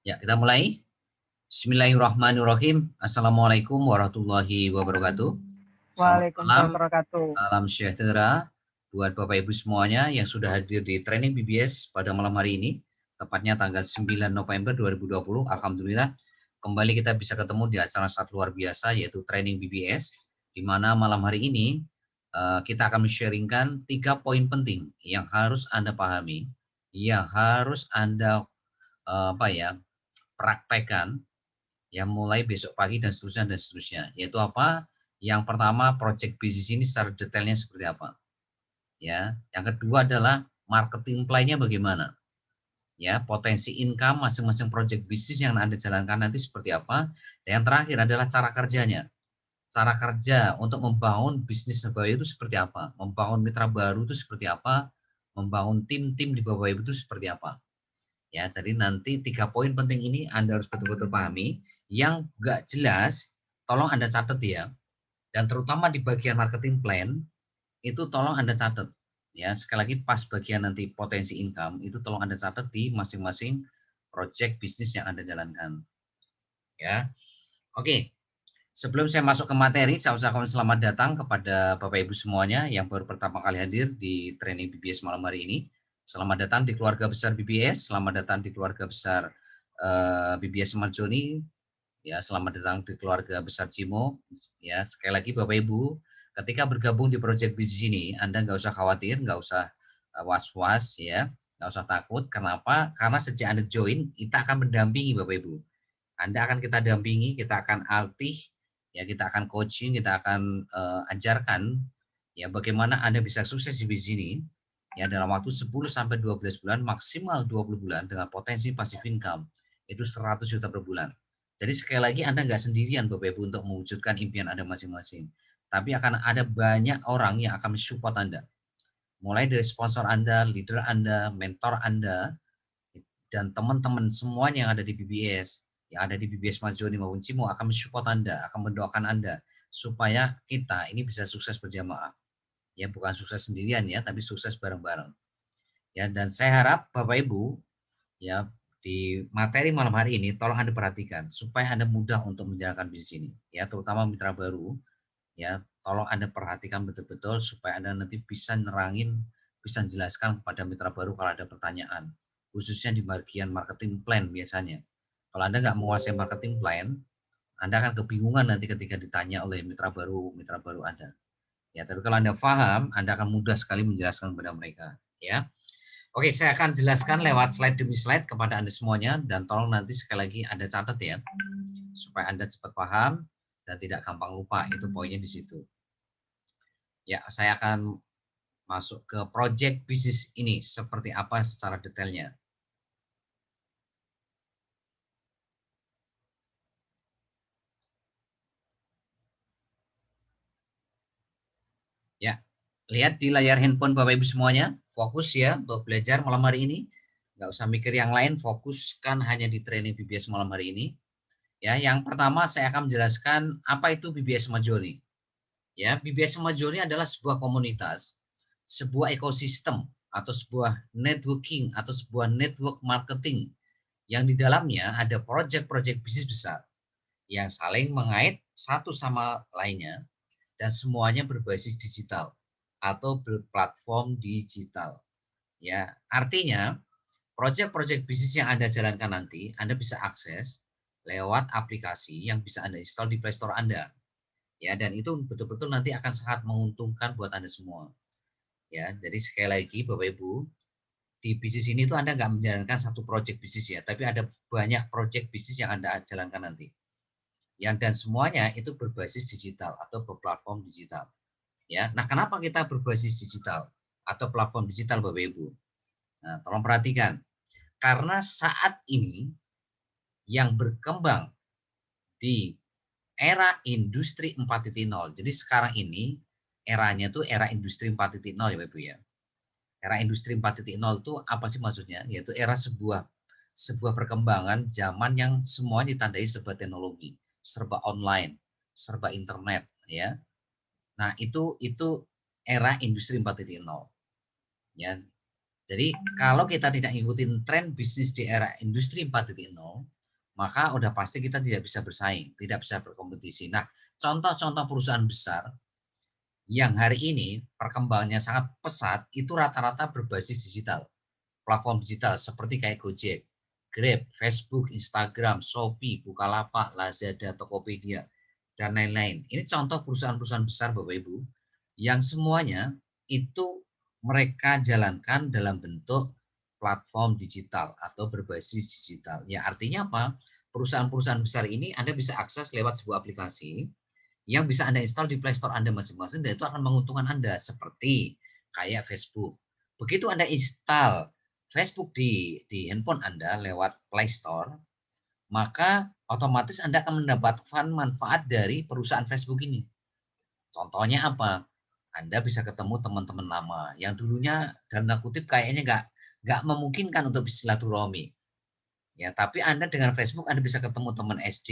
Ya, kita mulai. Bismillahirrahmanirrahim. Assalamualaikum warahmatullahi wabarakatuh. Selamat malam, Waalaikumsalam wabarakatuh. salam sejahtera buat Bapak Ibu semuanya yang sudah hadir di training BBS pada malam hari ini, tepatnya tanggal 9 November 2020. Alhamdulillah, kembali kita bisa ketemu di acara sangat luar biasa yaitu training BBS, di mana malam hari ini kita akan men-sharingkan 3 poin penting yang harus Anda pahami, yang harus Anda praktekkan ya mulai besok pagi dan seterusnya. Yaitu apa? Yang pertama project bisnis ini secara detailnya seperti apa? Ya. Yang kedua adalah marketing plan-nya bagaimana? Ya, potensi income masing-masing project bisnis yang Anda jalankan nanti seperti apa? Dan yang terakhir adalah cara kerjanya. Cara kerja untuk membangun bisnis baru itu seperti apa? Membangun mitra baru itu seperti apa? Membangun tim-tim di bawah itu seperti apa? Ya, jadi nanti 3 poin penting ini Anda harus betul-betul pahami. Yang nggak jelas, tolong Anda catat ya. Dan terutama di bagian marketing plan, itu tolong Anda catat. Ya, sekali lagi pas bagian nanti potensi income, itu tolong Anda catat di masing-masing project bisnis yang Anda jalankan. Ya, oke. Sebelum saya masuk ke materi, saya ucapkan selamat datang kepada Bapak Ibu semuanya yang baru pertama kali hadir di training BBS malam hari ini. Selamat datang di keluarga besar BBS, selamat datang di keluarga besar BBS Marjoni, ya selamat datang di keluarga besar Cimo. Ya sekali lagi Bapak Ibu, ketika bergabung di project bisnis ini, Anda nggak usah khawatir, nggak usah was-was ya, nggak usah takut. Kenapa? Karena sejak Anda join, kita akan mendampingi Bapak Ibu. Anda akan kita dampingi, kita akan altih, ya kita akan coaching, kita akan ajarkan ya bagaimana Anda bisa sukses di bisnis ini ya dalam waktu 10 sampai 12 bulan, maksimal 20 bulan dengan potensi passive income itu 100 juta per bulan. Jadi sekali lagi Anda nggak sendirian Bapak Ibu untuk mewujudkan impian Anda masing-masing. Tapi akan ada banyak orang yang akan mensupport Anda. Mulai dari sponsor Anda, leader Anda, mentor Anda, dan teman-teman semuanya yang ada di BBS, yang ada di BBS Mas Joni maupun Cimo akan mensupport Anda, akan mendoakan Anda supaya kita ini bisa sukses berjamaah. Ya, bukan sukses sendirian ya, tapi sukses bareng-bareng. Ya, dan saya harap Bapak Ibu ya di materi malam hari ini tolong Anda perhatikan supaya Anda mudah untuk menjalankan bisnis ini. Ya, terutama mitra baru ya, tolong Anda perhatikan betul-betul supaya Anda nanti bisa nerangin, bisa jelaskan kepada mitra baru kalau ada pertanyaan, khususnya di bagian marketing plan biasanya. Kalau Anda nggak menguasai marketing plan, Anda akan kebingungan nanti ketika ditanya oleh mitra baru Anda. Ya, tapi kalau Anda paham, Anda akan mudah sekali menjelaskan kepada mereka. Ya, oke, saya akan jelaskan lewat slide demi slide kepada Anda semuanya dan tolong nanti sekali lagi Anda catat ya, supaya Anda cepat paham dan tidak gampang lupa. Itu poinnya di situ. Ya, saya akan masuk ke project bisnis ini seperti apa secara detailnya. Ya, lihat di layar handphone Bapak Ibu semuanya, fokus ya untuk belajar malam hari ini. Nggak usah mikir yang lain, fokuskan hanya di training BBS malam hari ini. Ya, yang pertama saya akan menjelaskan apa itu BBS Majori. Ya, BBS Majori adalah sebuah komunitas, sebuah ekosistem atau sebuah networking atau sebuah network marketing yang di dalamnya ada proyek-proyek bisnis besar yang saling mengait satu sama lainnya dan semuanya berbasis digital atau berplatform digital. Ya, artinya proyek-proyek bisnis yang Anda jalankan nanti Anda bisa akses lewat aplikasi yang bisa Anda install di Play Store Anda. Ya, dan itu betul-betul nanti akan sangat menguntungkan buat Anda semua. Ya, jadi sekali lagi Bapak Ibu, di bisnis ini tuh Anda nggak menjalankan satu proyek bisnis ya, tapi ada banyak proyek bisnis yang Anda jalankan nanti. Yang dan semuanya itu berbasis digital atau berplatform digital. Ya, nah kenapa kita berbasis digital atau platform digital Bapak Ibu? Nah, tolong perhatikan. Karena saat ini yang berkembang di era industri 4.0. Jadi sekarang ini eranya tuh era industri 4.0 ya Bapak Ibu ya. Era industri 4.0 itu apa sih maksudnya? Yaitu era sebuah perkembangan zaman yang semuanya ditandai serba teknologi, serba online, serba internet ya. Nah, itu era industri 4.0 ya. Jadi kalau kita tidak ngikutin tren bisnis di era industri 4.0, maka udah pasti kita tidak bisa bersaing, tidak bisa berkompetisi. Nah, contoh-contoh perusahaan besar yang hari ini perkembangannya sangat pesat itu rata-rata berbasis digital, platform digital seperti kayak Gojek, Grab, Facebook, Instagram, Shopee, Bukalapak, Lazada, Tokopedia, dan lain-lain. Ini contoh perusahaan-perusahaan besar Bapak Ibu yang semuanya itu mereka jalankan dalam bentuk platform digital atau berbasis digital. Ya artinya apa? Perusahaan-perusahaan besar ini Anda bisa akses lewat sebuah aplikasi yang bisa Anda install di Play Store Anda masing-masing dan itu akan menguntungkan Anda seperti kayak Facebook. Begitu Anda install Facebook di handphone Anda lewat Play Store, maka otomatis Anda akan mendapatkan manfaat dari perusahaan Facebook ini. Contohnya apa? Anda bisa ketemu teman-teman lama yang dulunya dalam tanda kutip kayaknya nggak memungkinkan untuk bersilaturahmi. Ya, tapi Anda dengan Facebook Anda bisa ketemu teman SD,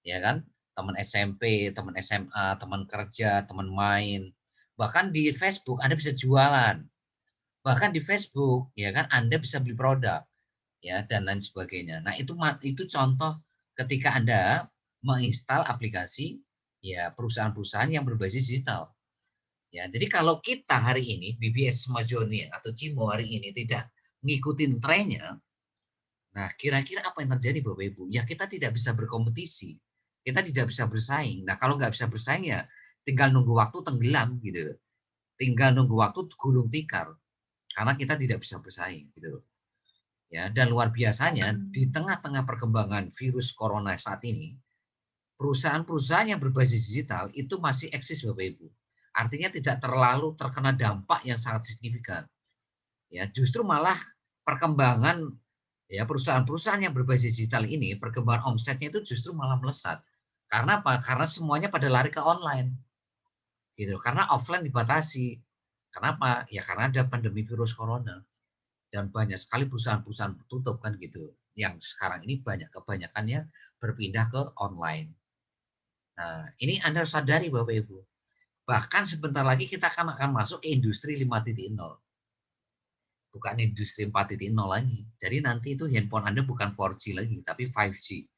ya kan? Teman SMP, teman SMA, teman kerja, teman main. Bahkan di Facebook Anda bisa jualan. Bahkan di Facebook, ya kan Anda bisa beli produk, ya dan lain sebagainya. Nah, itu contoh ketika Anda menginstal aplikasi ya perusahaan-perusahaan yang berbasis digital. Ya, jadi kalau kita hari ini BBS Majoni atau Cimo hari ini tidak ngikutin trennya, nah kira-kira apa yang terjadi Bapak Ibu? Ya kita tidak bisa berkompetisi, kita tidak bisa bersaing. Nah kalau nggak bisa bersaing ya tinggal nunggu waktu tenggelam gitu loh. Tinggal nunggu waktu gulung tikar karena kita tidak bisa bersaing gitu loh. Ya, dan luar biasanya di tengah-tengah perkembangan virus corona saat ini, perusahaan-perusahaan yang berbasis digital itu masih eksis Bapak Ibu. Artinya tidak terlalu terkena dampak yang sangat signifikan. Ya, justru malah perkembangan ya perusahaan-perusahaan yang berbasis digital ini perkembangan omsetnya itu justru malah melesat. Karena apa? Karena semuanya pada lari ke online gitu. Karena offline dibatasi. Kenapa? Ya karena ada pandemi virus corona dan banyak sekali perusahaan-perusahaan tutup kan gitu. Yang sekarang ini kebanyakannya berpindah ke online. Nah, ini Anda harus sadari Bapak Ibu. Bahkan sebentar lagi kita akan masuk ke industri 5.0. Bukan industri 4.0 lagi. Jadi nanti itu handphone Anda bukan 4G lagi, tapi 5G.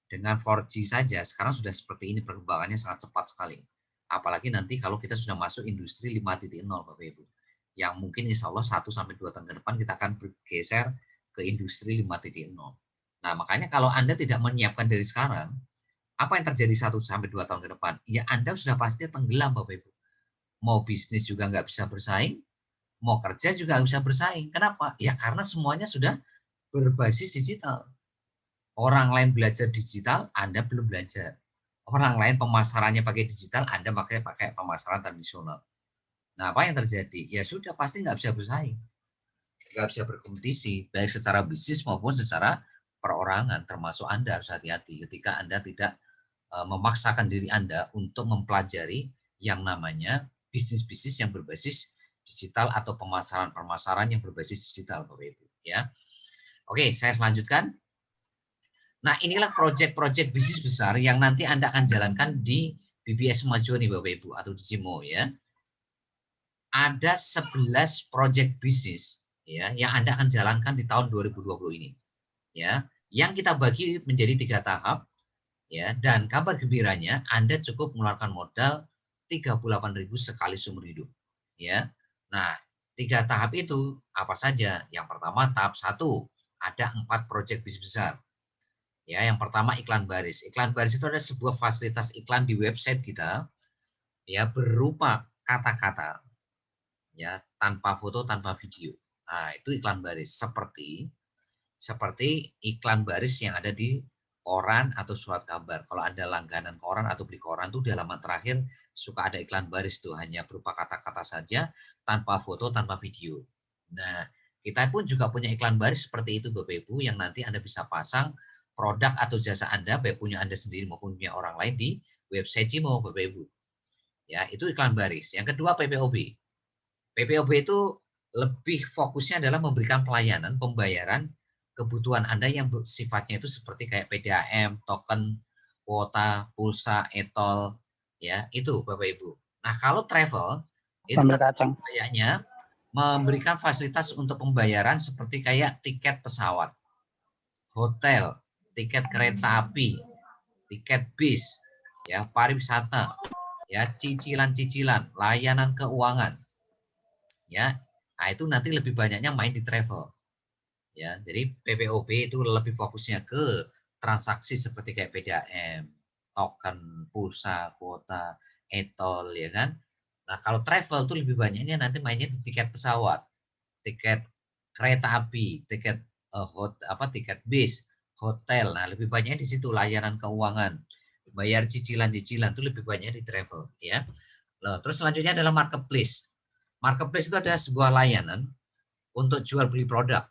Dengan 4G saja sekarang sudah seperti ini perkembangannya sangat cepat sekali. Apalagi nanti kalau kita sudah masuk industri 5.0 Bapak Ibu. Yang mungkin insya Allah 1 sampai 2 tahun ke depan kita akan bergeser ke industri 5.0. Nah makanya kalau Anda tidak menyiapkan dari sekarang, apa yang terjadi 1 sampai 2 tahun ke depan? Ya Anda sudah pasti tenggelam Bapak Ibu. Mau bisnis juga nggak bisa bersaing, mau kerja juga nggak bisa bersaing. Kenapa? Ya karena semuanya sudah berbasis digital. Orang lain belajar digital, Anda belum belajar. Orang lain pemasarannya pakai digital, Anda pakai pemasaran tradisional. Nah, apa yang terjadi? Ya sudah, pasti nggak bisa bersaing. Nggak bisa berkompetisi, baik secara bisnis maupun secara perorangan, termasuk Anda harus hati-hati ketika Anda tidak memaksakan diri Anda untuk mempelajari yang namanya bisnis-bisnis yang berbasis digital atau pemasaran-pemasaran yang berbasis digital, Bapak Ibu. Ya, oke, saya selanjutkan. Nah, inilah proyek-proyek bisnis besar yang nanti Anda akan jalankan di BBS Maju nih Bapak Ibu atau di Cimo ya. Ada 11 proyek bisnis ya yang Anda akan jalankan di tahun 2020 ini. Ya, yang kita bagi menjadi 3 tahap ya dan kabar gembiranya Anda cukup mengeluarkan modal 38.000 sekali seumur hidup. Ya. Nah, 3 tahap itu apa saja? Yang pertama tahap 1 ada 4 proyek bisnis besar. Ya, yang pertama iklan baris. Iklan baris itu adalah sebuah fasilitas iklan di website kita ya berupa kata-kata ya tanpa foto, tanpa video. Nah, itu iklan baris seperti seperti iklan baris yang ada di koran atau surat kabar. Kalau Anda langganan koran atau beli koran tuh di halaman terakhir suka ada iklan baris tuh hanya berupa kata-kata saja tanpa foto, tanpa video. Nah, kita pun juga punya iklan baris seperti itu Bapak Ibu yang nanti Anda bisa pasang produk atau jasa Anda baik punya Anda sendiri maupun punya orang lain di website Cimo Bapak Ibu. Ya, itu iklan baris. Yang kedua PPOB. PPOB itu lebih fokusnya adalah memberikan pelayanan pembayaran kebutuhan Anda yang sifatnya itu seperti kayak PDAM, token, kuota, pulsa, e-tol, ya itu Bapak Ibu. Nah kalau travel itu sambal kacang. kayaknya memberikan fasilitas untuk pembayaran seperti kayak tiket pesawat, hotel, tiket kereta api, tiket bis, ya, pariwisata, ya, cicilan-cicilan, layanan keuangan, ya. Nah, itu nanti lebih banyaknya main di travel. Ya, jadi PPOB itu lebih fokusnya ke transaksi seperti kayak PDAM, token, pulsa, kuota, e-tol, ya kan. Nah, kalau travel itu lebih banyaknya nanti mainnya di tiket pesawat, tiket kereta api, tiket tiket bis, hotel. Nah, lebih banyaknya di situ layanan keuangan, bayar cicilan-cicilan itu lebih banyak di travel, ya. Loh, terus selanjutnya adalah marketplace. Marketplace itu adalah sebuah layanan untuk jual beli produk.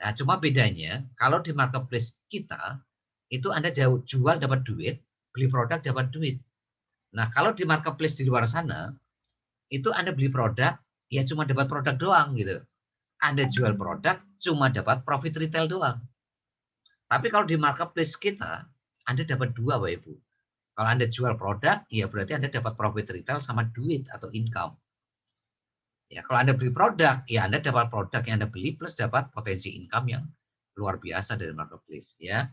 Nah, cuma bedanya kalau di marketplace kita itu Anda jual dapat duit, beli produk dapat duit. Nah, kalau di marketplace di luar sana itu Anda beli produk ya cuma dapat produk doang gitu. Anda jual produk cuma dapat profit retail doang. Tapi kalau di marketplace kita Anda dapat dua, Bapak Ibu. Kalau Anda jual produk, ya berarti Anda dapat profit retail sama duit atau income. Ya, kalau Anda beli produk, ya Anda dapat produk yang Anda beli plus dapat potensi income yang luar biasa dari marketplace, ya.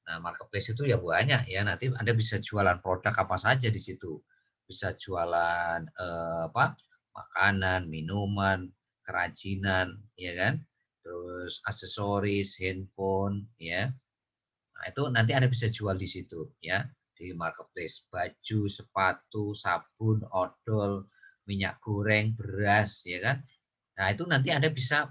Nah, marketplace itu ya banyak ya, nanti Anda bisa jualan produk apa saja di situ. Bisa jualan makanan, minuman, kerajinan, ya kan? Terus aksesoris, handphone, ya. Nah, itu nanti Anda bisa jual di situ ya, di marketplace. Baju, sepatu, sabun, odol, minyak goreng, beras, ya kan. Nah, itu nanti Anda bisa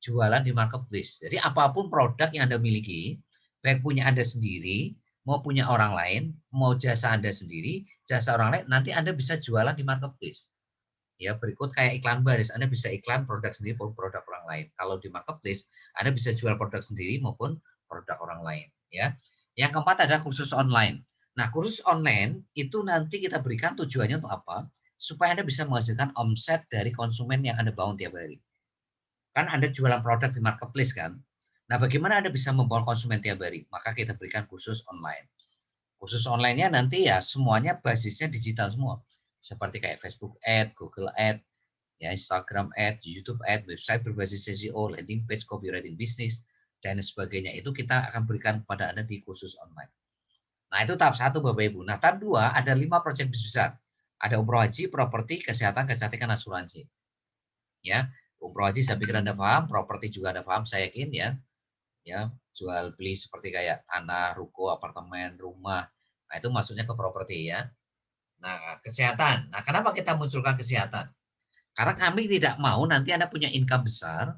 jualan di marketplace. Jadi apapun produk yang Anda miliki, baik punya Anda sendiri, mau punya orang lain, mau jasa Anda sendiri, jasa orang lain, nanti Anda bisa jualan di marketplace. Ya, berikut kayak iklan baris, Anda bisa iklan produk sendiri maupun produk orang lain. Kalau di marketplace, Anda bisa jual produk sendiri maupun produk orang lain, ya. Yang keempat adalah kursus online. Nah, kursus online itu nanti kita berikan tujuannya untuk apa? Supaya Anda bisa menghasilkan omset dari konsumen yang Anda bangun tiap hari. Kan Anda jualan produk di marketplace kan? Nah, bagaimana Anda bisa membawa konsumen tiap hari? Maka kita berikan kursus online. Kursus online-nya nanti ya semuanya basisnya digital semua. Seperti kayak Facebook Ad, Google Ad, ya Instagram Ad, YouTube Ad, website berbasis SEO, landing page, copywriting bisnis, dan sebagainya. Itu kita akan berikan kepada Anda di kursus online. Nah, itu tahap 1 Bapak Ibu. Nah, tahap 2 ada 5 proyek bisnis besar. Ada umroh haji, properti, kesehatan, kecantikan, asuransi. Ya, umroh haji saya pikir Anda paham, properti juga Anda paham, saya yakin ya. Ya, jual beli seperti kayak tanah, ruko, apartemen, rumah. Nah, itu masuknya ke properti ya. Nah, kesehatan. Nah, kenapa kita munculkan kesehatan? Karena kami tidak mau nanti Anda punya income besar,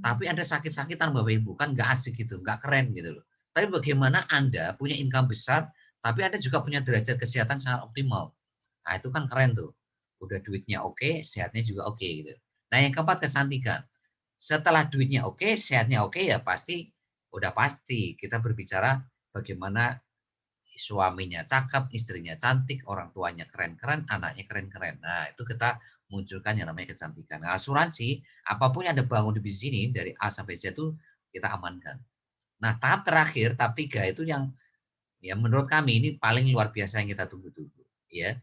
tapi Anda sakit-sakitan Bapak Ibu, kan nggak asik gitu, nggak keren gitu loh. Tapi bagaimana Anda punya income besar, tapi Anda juga punya derajat kesehatan sangat optimal. Nah, itu kan keren tuh. Udah duitnya oke, sehatnya juga oke gitu. Nah, yang keempat kecantikan. Setelah duitnya oke, sehatnya oke, ya pasti udah pasti kita berbicara bagaimana suaminya cakep, istrinya cantik, orang tuanya keren-keren, anaknya keren-keren. Nah, itu kita munculkan yang namanya kecantikan. Nah, asuransi, apapun yang Anda bangun di bisnis ini dari A sampai Z itu kita amankan. Nah, tahap terakhir, tahap 3 itu yang ya menurut kami ini paling luar biasa yang kita tunggu-tunggu, ya.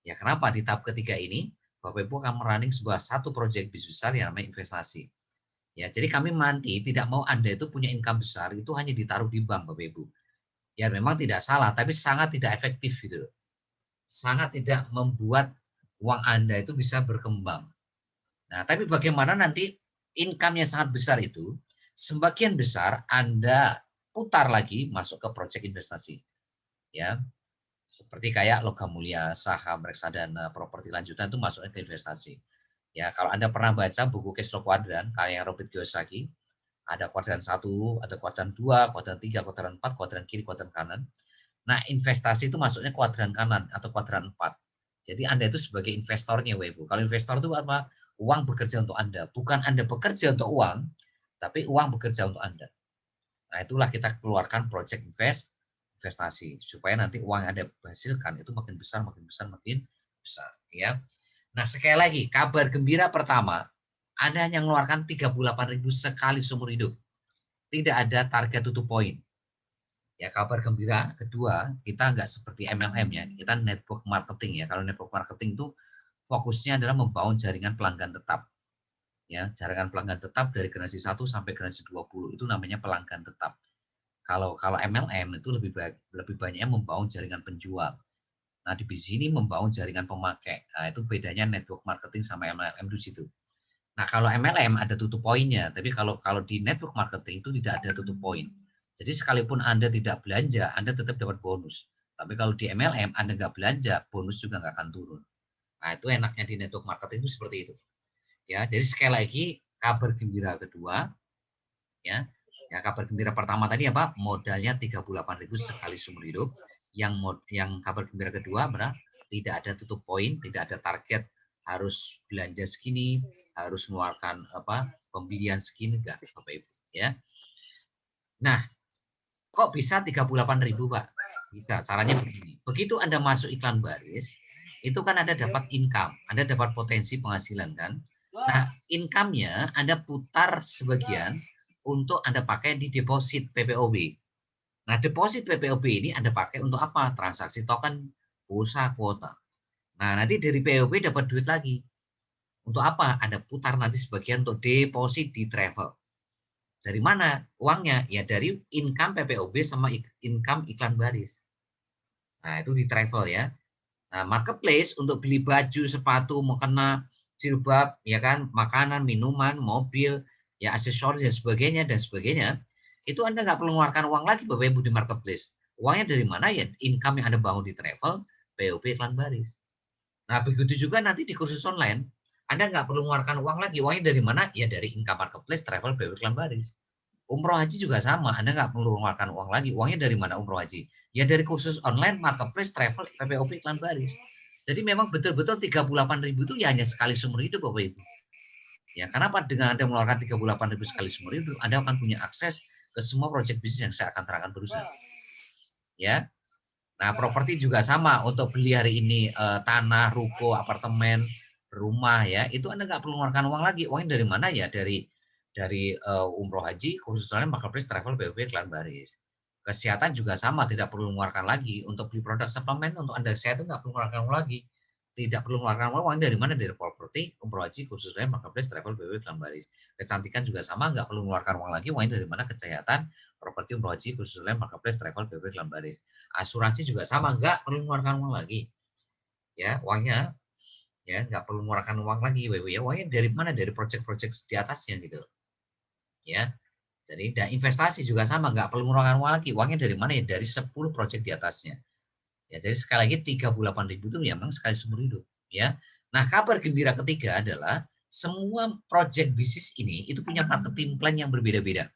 Ya kenapa di tahap ketiga ini Bapak Ibu akan merunning sebuah satu proyek bisnis besar yang namanya investasi. Ya, jadi kami nanti tidak mau Anda itu punya income besar itu hanya ditaruh di bank Bapak Ibu. Ya memang tidak salah, tapi sangat tidak efektif gitu. Sangat tidak membuat uang Anda itu bisa berkembang. Nah, tapi bagaimana nanti income-nya sangat besar itu, sebagian besar Anda putar lagi masuk ke proyek investasi. Ya, seperti kayak logam mulia, saham, reksadana, properti lanjutan itu masuknya ke investasi. Ya, kalau Anda pernah baca buku Cash Flow Quadrant karya Robert Kiyosaki, ada kuadran 1, ada kuadran 2, kuadran 3, kuadran 4, kuadran kiri, kuadran kanan. Nah, investasi itu masuknya kuadran kanan atau kuadran 4. Jadi Anda itu sebagai investornya, Ibu. Kalau investor itu apa? Uang bekerja untuk Anda. Bukan Anda bekerja untuk uang, tapi uang bekerja untuk Anda. Nah, itulah kita keluarkan project investasi supaya nanti uang yang Anda hasilkan itu makin besar, makin besar, makin besar, ya. Nah, sekali lagi, kabar gembira pertama, Anda hanya mengeluarkan 38.000 sekali seumur hidup. Tidak ada target tutup poin. Ya, kabar gembira kedua, kita nggak seperti MLM ya, kita network marketing ya. Kalau network marketing itu fokusnya adalah membangun jaringan pelanggan tetap. Ya, jaringan pelanggan tetap dari generasi 1 sampai generasi 20 itu namanya pelanggan tetap. Kalau MLM itu lebih banyaknya membangun jaringan penjual. Nah, di bisnis ini membangun jaringan pemakai. Nah, itu bedanya network marketing sama MLM di situ. Nah, kalau MLM ada tutup poinnya, tapi kalau di network marketing itu tidak ada tutup poin. Jadi sekalipun Anda tidak belanja, Anda tetap dapat bonus. Tapi kalau di MLM Anda nggak belanja, bonus juga nggak akan turun. Nah, itu enaknya di network marketing itu seperti itu. Ya, jadi sekali lagi kabar gembira kedua, ya. Ya, kabar gembira pertama tadi apa? Modalnya 38.000 sekali seumur hidup. Yang kabar gembira kedua berapa? Tidak ada tutup poin, tidak ada target harus belanja segini, harus mengeluarkan apa? Pembelian segini enggak, Bapak Ibu, ya. Nah, kok bisa 38.000, Pak? Bisa, caranya begini. Begitu Anda masuk iklan baris, itu kan Anda dapat income, Anda dapat potensi penghasilan kan? Nah, income-nya Anda putar sebagian untuk Anda pakai di deposit PPOB. Nah, deposit PPOB ini Anda pakai untuk apa? Transaksi token, pulsa, kuota. Nah, nanti dari PPOB dapat duit lagi. Untuk apa? Anda putar nanti sebagian untuk deposit di travel. Dari mana uangnya? Ya dari income PPOB sama income iklan baris. Nah, itu di travel ya. Nah, marketplace untuk beli baju, sepatu, mukena, jilbab, ya kan, makanan, minuman, mobil, ya aksesoris dan sebagainya, itu Anda nggak perlu mengeluarkan uang lagi Bapak Ibu di marketplace. Uangnya dari mana ya? Income yang Anda bangun di travel, POB iklan baris. Nah, begitu juga nanti di kursus online, Anda nggak perlu mengeluarkan uang lagi. Uangnya dari mana? Ya dari income marketplace, travel, POB iklan baris. Umroh haji juga sama, Anda nggak perlu mengeluarkan uang lagi. Uangnya dari mana umroh haji? Ya dari kursus online, marketplace, travel, PPOP, iklan baris. Jadi memang betul-betul 38.000 itu ya hanya sekali seumur hidup Bapak Ibu. Ya, kenapa dengan Anda mengeluarkan 38.000 sekali seumur hidup, Anda akan punya akses ke semua proyek bisnis yang saya akan terangkan barusan. Ya. Nah, properti juga sama untuk beli hari ini tanah, ruko, apartemen, rumah ya, itu Anda nggak perlu mengeluarkan uang lagi. Uangnya dari mana ya? Dari umroh haji, khususnya marketplace, travel, BOP, iklan baris. Kesehatan juga sama, tidak perlu mengeluarkan lagi. Untuk beli produk suplemen, untuk Anda sehat itu nggak perlu mengeluarkan uang lagi. Tidak perlu mengeluarkan uang dari mana? Dari properti, umroh haji, khususnya marketplace, travel, BOP, iklan baris. Kecantikan juga sama, nggak perlu mengeluarkan uang lagi. Uangnya dari mana? Kesehatan, properti, umroh haji, khususnya marketplace, travel, BOP, iklan baris. Asuransi juga sama, nggak perlu mengeluarkan uang lagi. Ya, uangnya ya nggak perlu mengeluarkan uang lagi, ya. Uangnya dari mana? Dari proyek-proyek di atasnya gitu. Ya. Jadi dan investasi juga sama, nggak perlu mengeluarkan uang lagi. Uangnya dari mana ya? Dari 10 proyek di atasnya. Ya, jadi sekali lagi 38.000 itu memang sekali seumur hidup, ya. Nah, kabar gembira ketiga adalah semua proyek bisnis ini itu punya marketing plan yang berbeda-beda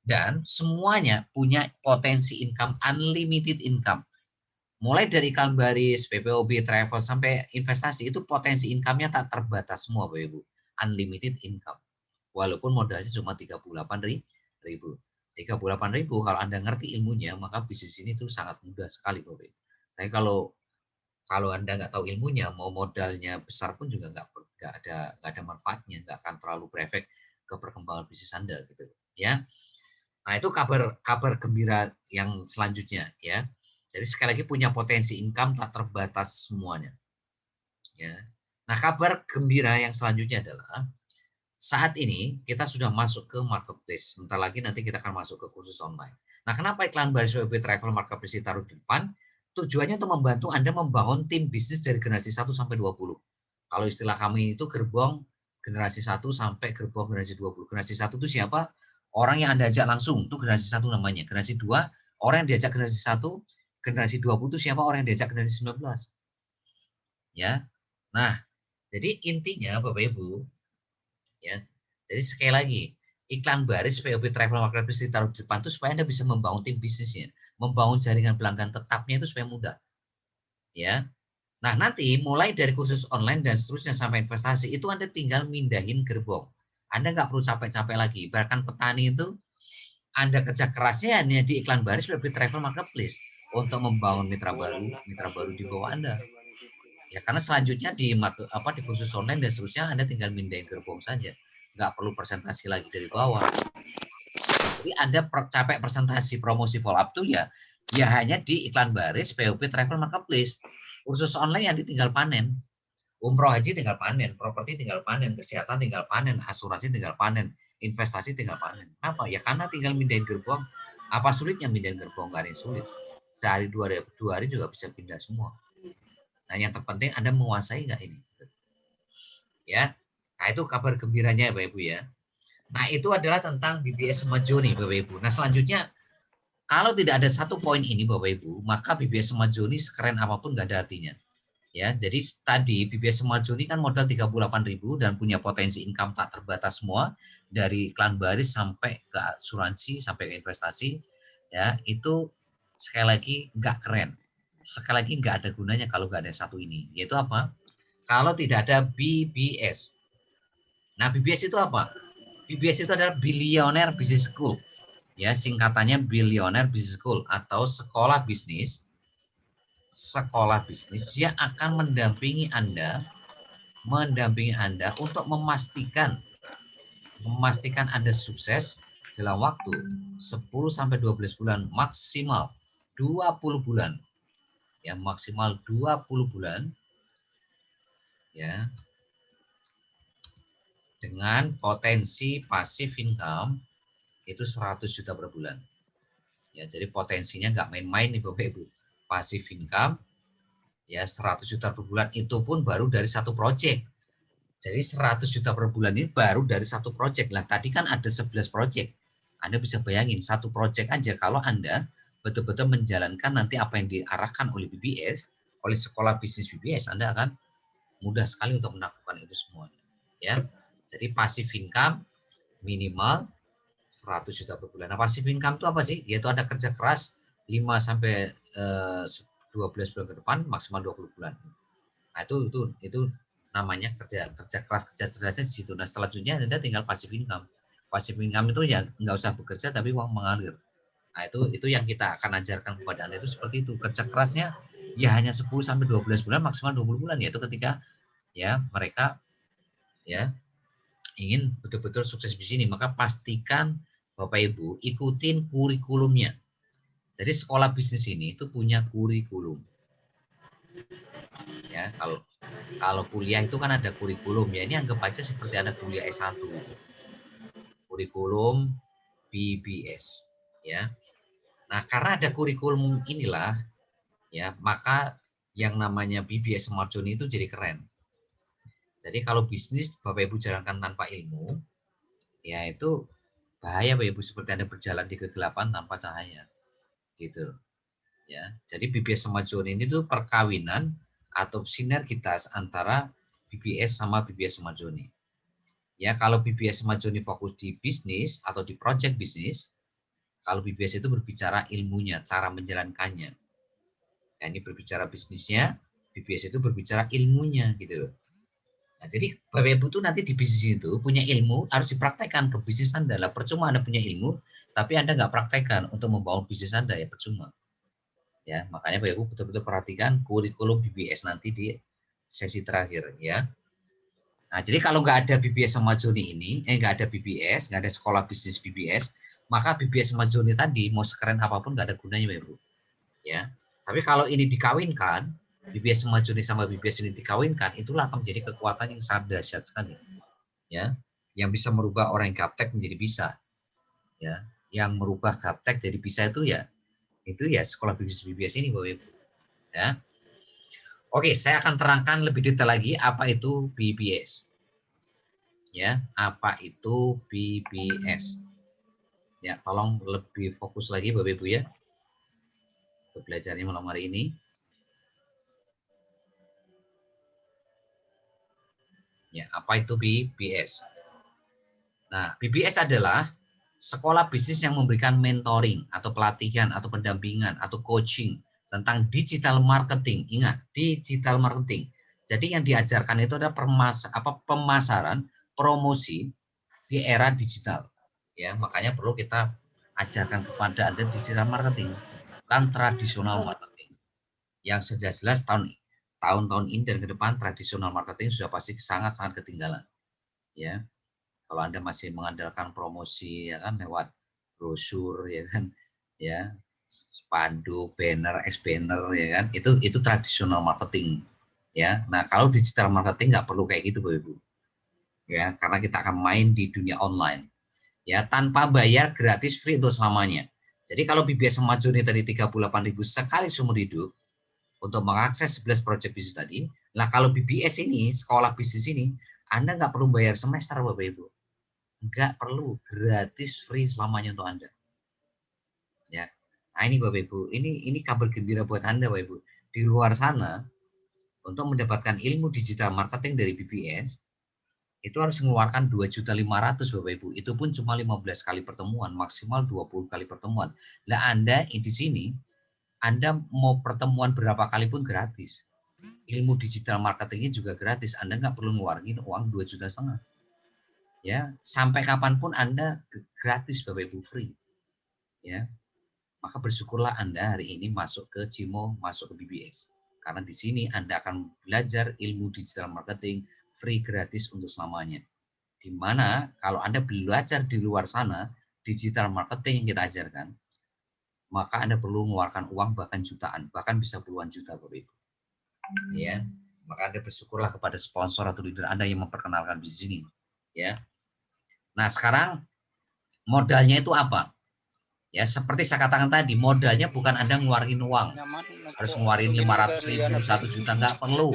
dan semuanya punya potensi income, unlimited income. Mulai dari iklan baris, PPOB, travel, sampai investasi itu potensi income-nya tak terbatas semua Bapak Ibu. Unlimited income. Walaupun modalnya cuma 38.000. 38.000 kalau Anda ngerti ilmunya, maka bisnis ini tuh sangat mudah sekali Bapak Ibu. Tapi kalau kalau Anda nggak tahu ilmunya, mau modalnya besar pun juga nggak ada manfaatnya, nggak akan terlalu berefek ke perkembangan bisnis Anda gitu ya. Nah, itu kabar kabar gembira yang selanjutnya ya. Jadi sekali lagi punya potensi income tak terbatas semuanya. Ya. Nah, kabar gembira yang selanjutnya adalah saat ini kita sudah masuk ke marketplace. Sebentar lagi nanti kita akan masuk ke kursus online. Nah, kenapa iklan baris WP Travel Marketplace ditaruh di depan? Tujuannya untuk membantu Anda membangun tim bisnis dari generasi 1 sampai 20. Kalau istilah kami itu gerbong generasi 1 sampai gerbong generasi 20. Generasi 1 itu siapa? Orang yang Anda ajak langsung, itu generasi 1 namanya. Generasi 2 orang yang diajak generasi 1. Generasi 20 itu siapa? Orang yang diajak generasi 19. Ya. Nah, jadi intinya Bapak Ibu, ya. Jadi sekali lagi, iklan baris POB Travel Marketplace ditaruh di depan itu supaya Anda bisa membangun tim bisnisnya, membangun jaringan pelanggan tetapnya itu supaya mudah. Ya. Nah, nanti mulai dari kursus online dan seterusnya sampai investasi itu Anda tinggal mindahin gerbong. Anda nggak perlu capek-capek lagi. Bahkan petani itu Anda kerja kerasnya hanya di iklan baris POB Travel Marketplace untuk membangun mitra baru di bawah Anda. Ya, karena selanjutnya di kursus online dan seterusnya Anda tinggal mindahin gerbong saja. Nggak perlu presentasi lagi dari bawah. Jadi Anda capek presentasi promosi follow up tuh ya hanya di iklan baris POP Travel Marketplace. Kursus online yang tinggal panen. Umroh haji tinggal panen, properti tinggal panen, kesehatan tinggal panen, asuransi tinggal panen, investasi tinggal panen. Kenapa? Ya karena tinggal mindahin gerbong, Apa sulitnya pindahin gerbong? Nggak ada yang sulit. Sehari 2 hari juga bisa pindah semua. Nah, yang terpenting Anda menguasai nggak ini? Ya, nah itu kabar gembiranya Bapak Ibu ya. Nah, itu adalah tentang BBS Semajoni Bapak Ibu. Nah, selanjutnya kalau tidak ada satu poin ini Bapak Ibu, maka BBS Semajoni sekeren apapun nggak ada artinya. Ya, jadi tadi BBS Semajoni kan modal 38.000 dan punya potensi income tak terbatas semua dari iklan baris sampai ke asuransi sampai ke investasi. Ya, itu sekali lagi nggak keren. Sekali lagi nggak ada gunanya kalau nggak ada satu ini, yaitu apa? Kalau tidak ada BBS. Nah, BBS itu apa? BBS itu adalah Billionaire Business School. Ya, singkatannya Billionaire Business School atau sekolah bisnis yang akan mendampingi Anda untuk memastikan Anda sukses dalam waktu 10 sampai 12 bulan maksimal 20 bulan. Ya, maksimal 20 bulan ya. Dengan potensi passive income itu 100 juta per bulan. Ya, jadi potensinya nggak main-main nih Bapak Ibu. Passive income ya 100 juta per bulan itu pun baru dari satu proyek. Jadi 100 juta per bulan ini baru dari satu proyek. Lah tadi kan ada 11 proyek. Anda bisa bayangin satu proyek aja kalau Anda betul-betul menjalankan nanti apa yang diarahkan oleh BBS, oleh sekolah bisnis BBS, Anda akan mudah sekali untuk melakukan itu semuanya. Ya. Jadi passive income minimal 100 juta per bulan. Nah, passive income itu apa sih? Yaitu ada kerja keras 5 sampai 12 bulan ke depan, maksimal 20 bulan. Nah, itu namanya kerja keras, kerja cerdasnya di situ. Nah, selanjutnya Anda tinggal passive income. Passive income itu ya nggak usah bekerja tapi uang mengalir. Nah, itu yang kita akan ajarkan kepada Anda itu seperti itu. Kerja kerasnya ya hanya 10 sampai 12 bulan, maksimal 20 bulan, yaitu ketika ya mereka ya ingin betul-betul sukses di sini, maka pastikan Bapak Ibu ikutin kurikulumnya. Jadi sekolah bisnis ini itu punya kurikulum. Ya, kalau kuliah itu kan ada kurikulum ya. Ini anggap aja seperti ada kuliah S1 gitu. Kurikulum BBS ya. Nah, karena ada kurikulum inilah ya, maka yang namanya BBS Smart Journey itu jadi keren. Jadi kalau bisnis Bapak Ibu jalankan tanpa ilmu, ya itu bahaya Bapak Ibu, seperti Anda berjalan di kegelapan tanpa cahaya. Gitu. Ya. Jadi BBS Smart Journey ini tuh perkawinan atau sinergitas antara BBS sama BBS Smart Journey. Ya, kalau BBS Smart Journey fokus di bisnis atau di project bisnis, kalau BBS itu berbicara ilmunya, cara menjalankannya. Ya, ini berbicara bisnisnya, BBS itu berbicara ilmunya gitu loh. Nah, jadi Bapak Ibu tuh nanti di bisnis itu punya ilmu harus dipraktekkan ke bisnis Anda. Lah percuma Anda punya ilmu tapi Anda nggak praktekkan untuk membangun bisnis Anda, ya percuma. Ya, makanya Bapak Ibu betul-betul perhatikan kurikulum BBS nanti di sesi terakhir ya. Nah, jadi kalau nggak ada BBS sama Joni ini, nggak ada BBS, nggak ada sekolah bisnis BBS, maka BBS sama Joni tadi mau sekeren apapun nggak ada gunanya, Bapak Ibu. Ya. Tapi kalau ini dikawinkan, BBS sama Joni sama BBS ini dikawinkan, itulah akan menjadi kekuatan yang sangat dahsyat sekali. Ya, yang bisa merubah orang yang gaptek menjadi bisa. Ya, yang merubah gaptek jadi bisa itu ya sekolah bisnis BBS ini, Bapak Ibu. Ya. Oke, saya akan terangkan lebih detail lagi apa itu BBS. Ya, apa itu BBS? Ya, tolong lebih fokus lagi Bapak Ibu ya. Untuk belajarnya malam hari ini. Ya, apa itu BBS? Nah, BBS adalah sekolah bisnis yang memberikan mentoring atau pelatihan atau pendampingan atau coaching tentang digital marketing. Ingat, digital marketing. Jadi yang diajarkan itu adalah pemasaran, promosi di era digital. Ya, makanya perlu kita ajarkan kepada Anda digital marketing, bukan tradisional marketing. Yang sudah jelas tahun-tahun ini dan ke depan tradisional marketing sudah pasti sangat-sangat ketinggalan. Ya, kalau Anda masih mengandalkan promosi ya kan lewat brosur ya kan, ya spanduk, banner, banner ya kan, itu tradisional marketing. Ya, nah kalau digital marketing nggak perlu kayak gitu Bapak Ibu. Ya, karena kita akan main di dunia online. Ya, tanpa bayar, gratis, free untuk selamanya. Jadi kalau BBS Amazon tadi 38.000 sekali seumur hidup untuk mengakses 11 project bisnis tadi, lah kalau BBS ini, sekolah bisnis ini, Anda nggak perlu bayar semester Bapak Ibu. Nggak perlu, gratis, free selamanya untuk Anda. Ya. Nah ini Bapak Ibu, ini kabar gembira buat Anda Bapak Ibu. Di luar sana, untuk mendapatkan ilmu digital marketing dari BBS, itu harus mengeluarkan 2.500.000 Bapak Ibu. Itu pun cuma 15 kali pertemuan, maksimal 20 kali pertemuan. Nah Anda di sini, Anda mau pertemuan berapa kali pun gratis. Ilmu digital marketingnya juga gratis. Anda nggak perlu ngeluarin uang 2,5 juta. Ya, sampai kapanpun Anda gratis Bapak Ibu, free. Ya, maka bersyukurlah Anda hari ini masuk ke Cimo, masuk ke BBS. Karena di sini Anda akan belajar ilmu digital marketing free gratis untuk selamanya. Di mana kalau Anda belajar di luar sana, digital marketing yang kita ajarkan, maka Anda perlu mengeluarkan uang bahkan jutaan, bahkan bisa puluhan juta Bapak Ibu. Ya, maka Anda bersyukurlah kepada sponsor atau leader Anda yang memperkenalkan bisnis ini. Ya. Nah, sekarang modalnya itu apa? Ya, seperti saya katakan tadi, modalnya bukan Anda ngeluarin uang. Harus ngeluarin 500.000, 1 juta, nggak perlu.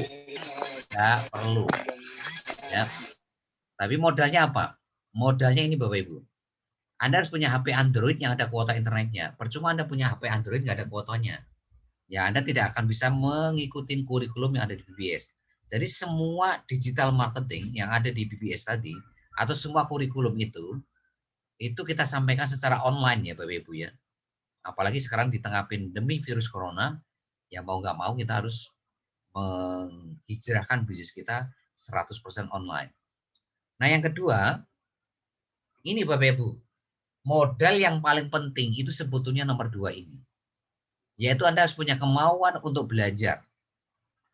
Nggak perlu. Ya. Tapi modalnya apa? Modalnya ini Bapak Ibu. Anda harus punya HP Android yang ada kuota internetnya. Percuma Anda punya HP Android nggak ada kuotanya. Ya, Anda tidak akan bisa mengikuti kurikulum yang ada di BBS. Jadi semua digital marketing yang ada di BBS tadi, atau semua kurikulum itu kita sampaikan secara online ya Bapak Ibu ya. Apalagi sekarang di tengah pandemi virus corona, ya mau nggak mau kita harus menghijrahkan bisnis kita 100% online. Nah yang kedua, ini Bapak Ibu, modal yang paling penting itu sebetulnya nomor 2 ini. Yaitu Anda harus punya kemauan untuk belajar,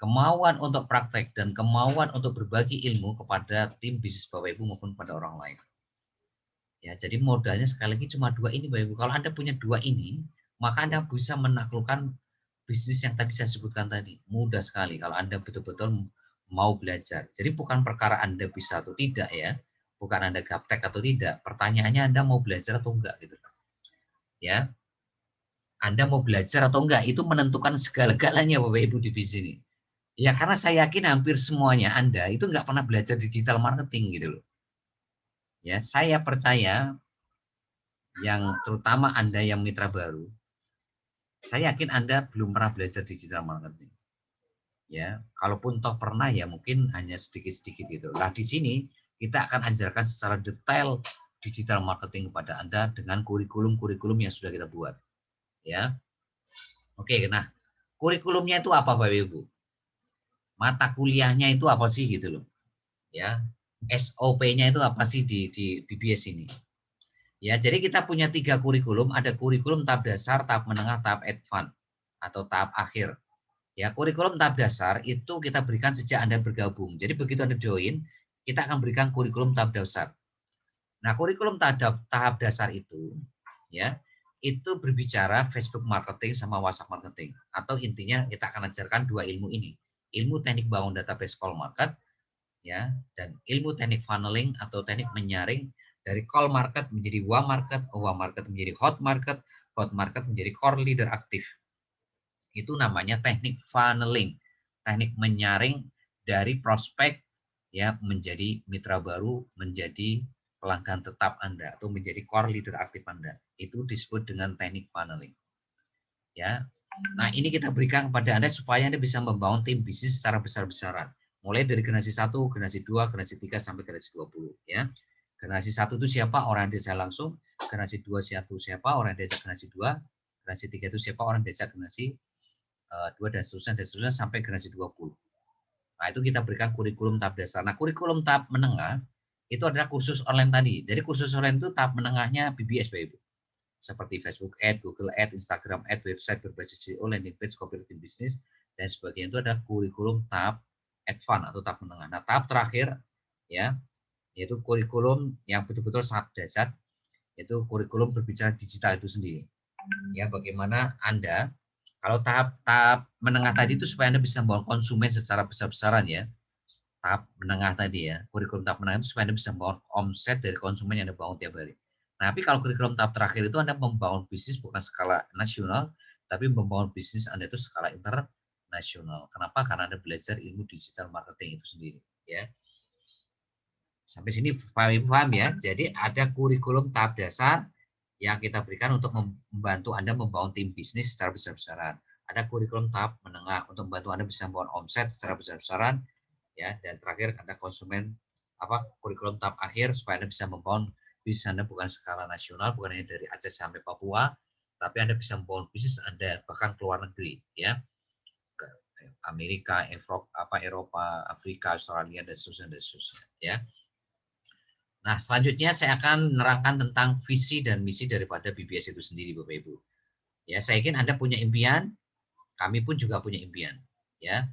kemauan untuk praktek, dan kemauan untuk berbagi ilmu kepada tim bisnis Bapak Ibu maupun pada orang lain. Ya, jadi modalnya sekali lagi cuma 2 ini Bapak Ibu. Kalau Anda punya 2 ini, maka Anda bisa menaklukkan bisnis yang tadi saya sebutkan tadi. Mudah sekali kalau Anda betul-betul mau belajar. Jadi bukan perkara Anda bisa atau tidak ya. Bukan Anda gaptek atau tidak. Pertanyaannya Anda mau belajar atau enggak gitu. Ya. Anda mau belajar atau enggak itu menentukan segala-galanya Bapak Ibu di bisnis ini. Ya karena saya yakin hampir semuanya Anda itu enggak pernah belajar digital marketing gitu loh. Ya, saya percaya yang terutama Anda yang mitra baru, saya yakin Anda belum pernah belajar digital marketing. Ya, kalaupun toh pernah ya mungkin hanya sedikit-sedikit gitu. Nah, di sini kita akan ajarkan secara detail digital marketing kepada Anda dengan kurikulum-kurikulum yang sudah kita buat. Ya. Oke, nah, kurikulumnya itu apa Bapak Ibu? Mata kuliahnya itu apa sih gitu loh. Ya. SOP-nya itu apa sih di BBS ini? Ya, jadi kita punya 3 kurikulum, ada kurikulum tahap dasar, tahap menengah, tahap advance atau tahap akhir. Ya, kurikulum tahap dasar itu kita berikan sejak Anda bergabung. Jadi begitu Anda join, kita akan berikan kurikulum tahap dasar. Nah, kurikulum tahap dasar itu ya, itu berbicara Facebook marketing sama WhatsApp marketing. Atau intinya kita akan ajarkan 2 ilmu ini. Ilmu teknik bangun database call market ya, dan ilmu teknik funneling atau teknik menyaring dari call market menjadi warm market, warm market menjadi hot market menjadi core leader aktif. Itu namanya teknik funneling, teknik menyaring dari prospek ya menjadi mitra baru, menjadi pelanggan tetap Anda atau menjadi core leader aktif Anda. Itu disebut dengan teknik funneling. Ya. Nah, ini kita berikan kepada Anda supaya Anda bisa membangun tim bisnis secara besar-besaran. Mulai dari generasi 1, generasi 2, generasi 3 sampai generasi 20 ya. Generasi 1 itu siapa? Orang yang desa langsung. Generasi 2 siapa? Orang yang desa generasi 2. Generasi 3 itu siapa? Orang desa generasi 2 dan seterusnya sampai generasi 20. Nah, itu kita berikan kurikulum tahap dasar. Nah, kurikulum tahap menengah itu adalah kursus online tadi. Jadi kursus online itu tahap menengahnya BBS Bapak Ibu. Seperti Facebook Ad, Google Ad, Instagram Ad, website berbasis SEO, landing page, copywriting bisnis, dan sebagainya itu ada kurikulum tahap advance atau tahap menengah. Nah, tahap terakhir ya, yaitu kurikulum yang betul-betul sangat dasar, yaitu kurikulum berbicara digital itu sendiri. Ya, bagaimana Anda kalau tahap menengah tadi itu supaya Anda bisa membangun konsumen secara besar-besaran ya. Tahap menengah tadi ya, kurikulum tahap menengah itu supaya Anda bisa membangun omset dari konsumen yang Anda bangun tiap hari. Tapi kalau kurikulum tahap terakhir itu Anda membangun bisnis bukan skala nasional, tapi membangun bisnis Anda itu skala internasional. Kenapa? Karena Anda belajar ilmu digital marketing itu sendiri. Ya. Sampai sini paham ya. Jadi ada kurikulum tahap dasar yang kita berikan untuk membantu Anda membangun tim bisnis secara besar-besaran. Ada kurikulum tahap menengah untuk membantu Anda bisa membangun omset secara besar-besaran, ya. Dan terakhir ada kurikulum tahap akhir supaya Anda bisa membangun bisnis Anda bukan skala nasional, bukan hanya dari Aceh sampai Papua, tapi Anda bisa membangun bisnis Anda bahkan ke luar negeri, ya, ke Amerika, Eropa, Afrika, Australia, dan seterusnya, ya. Nah, selanjutnya saya akan menerangkan tentang visi dan misi daripada BBS itu sendiri, Bapak Ibu. Ya, saya yakin Anda punya impian, kami pun juga punya impian, ya.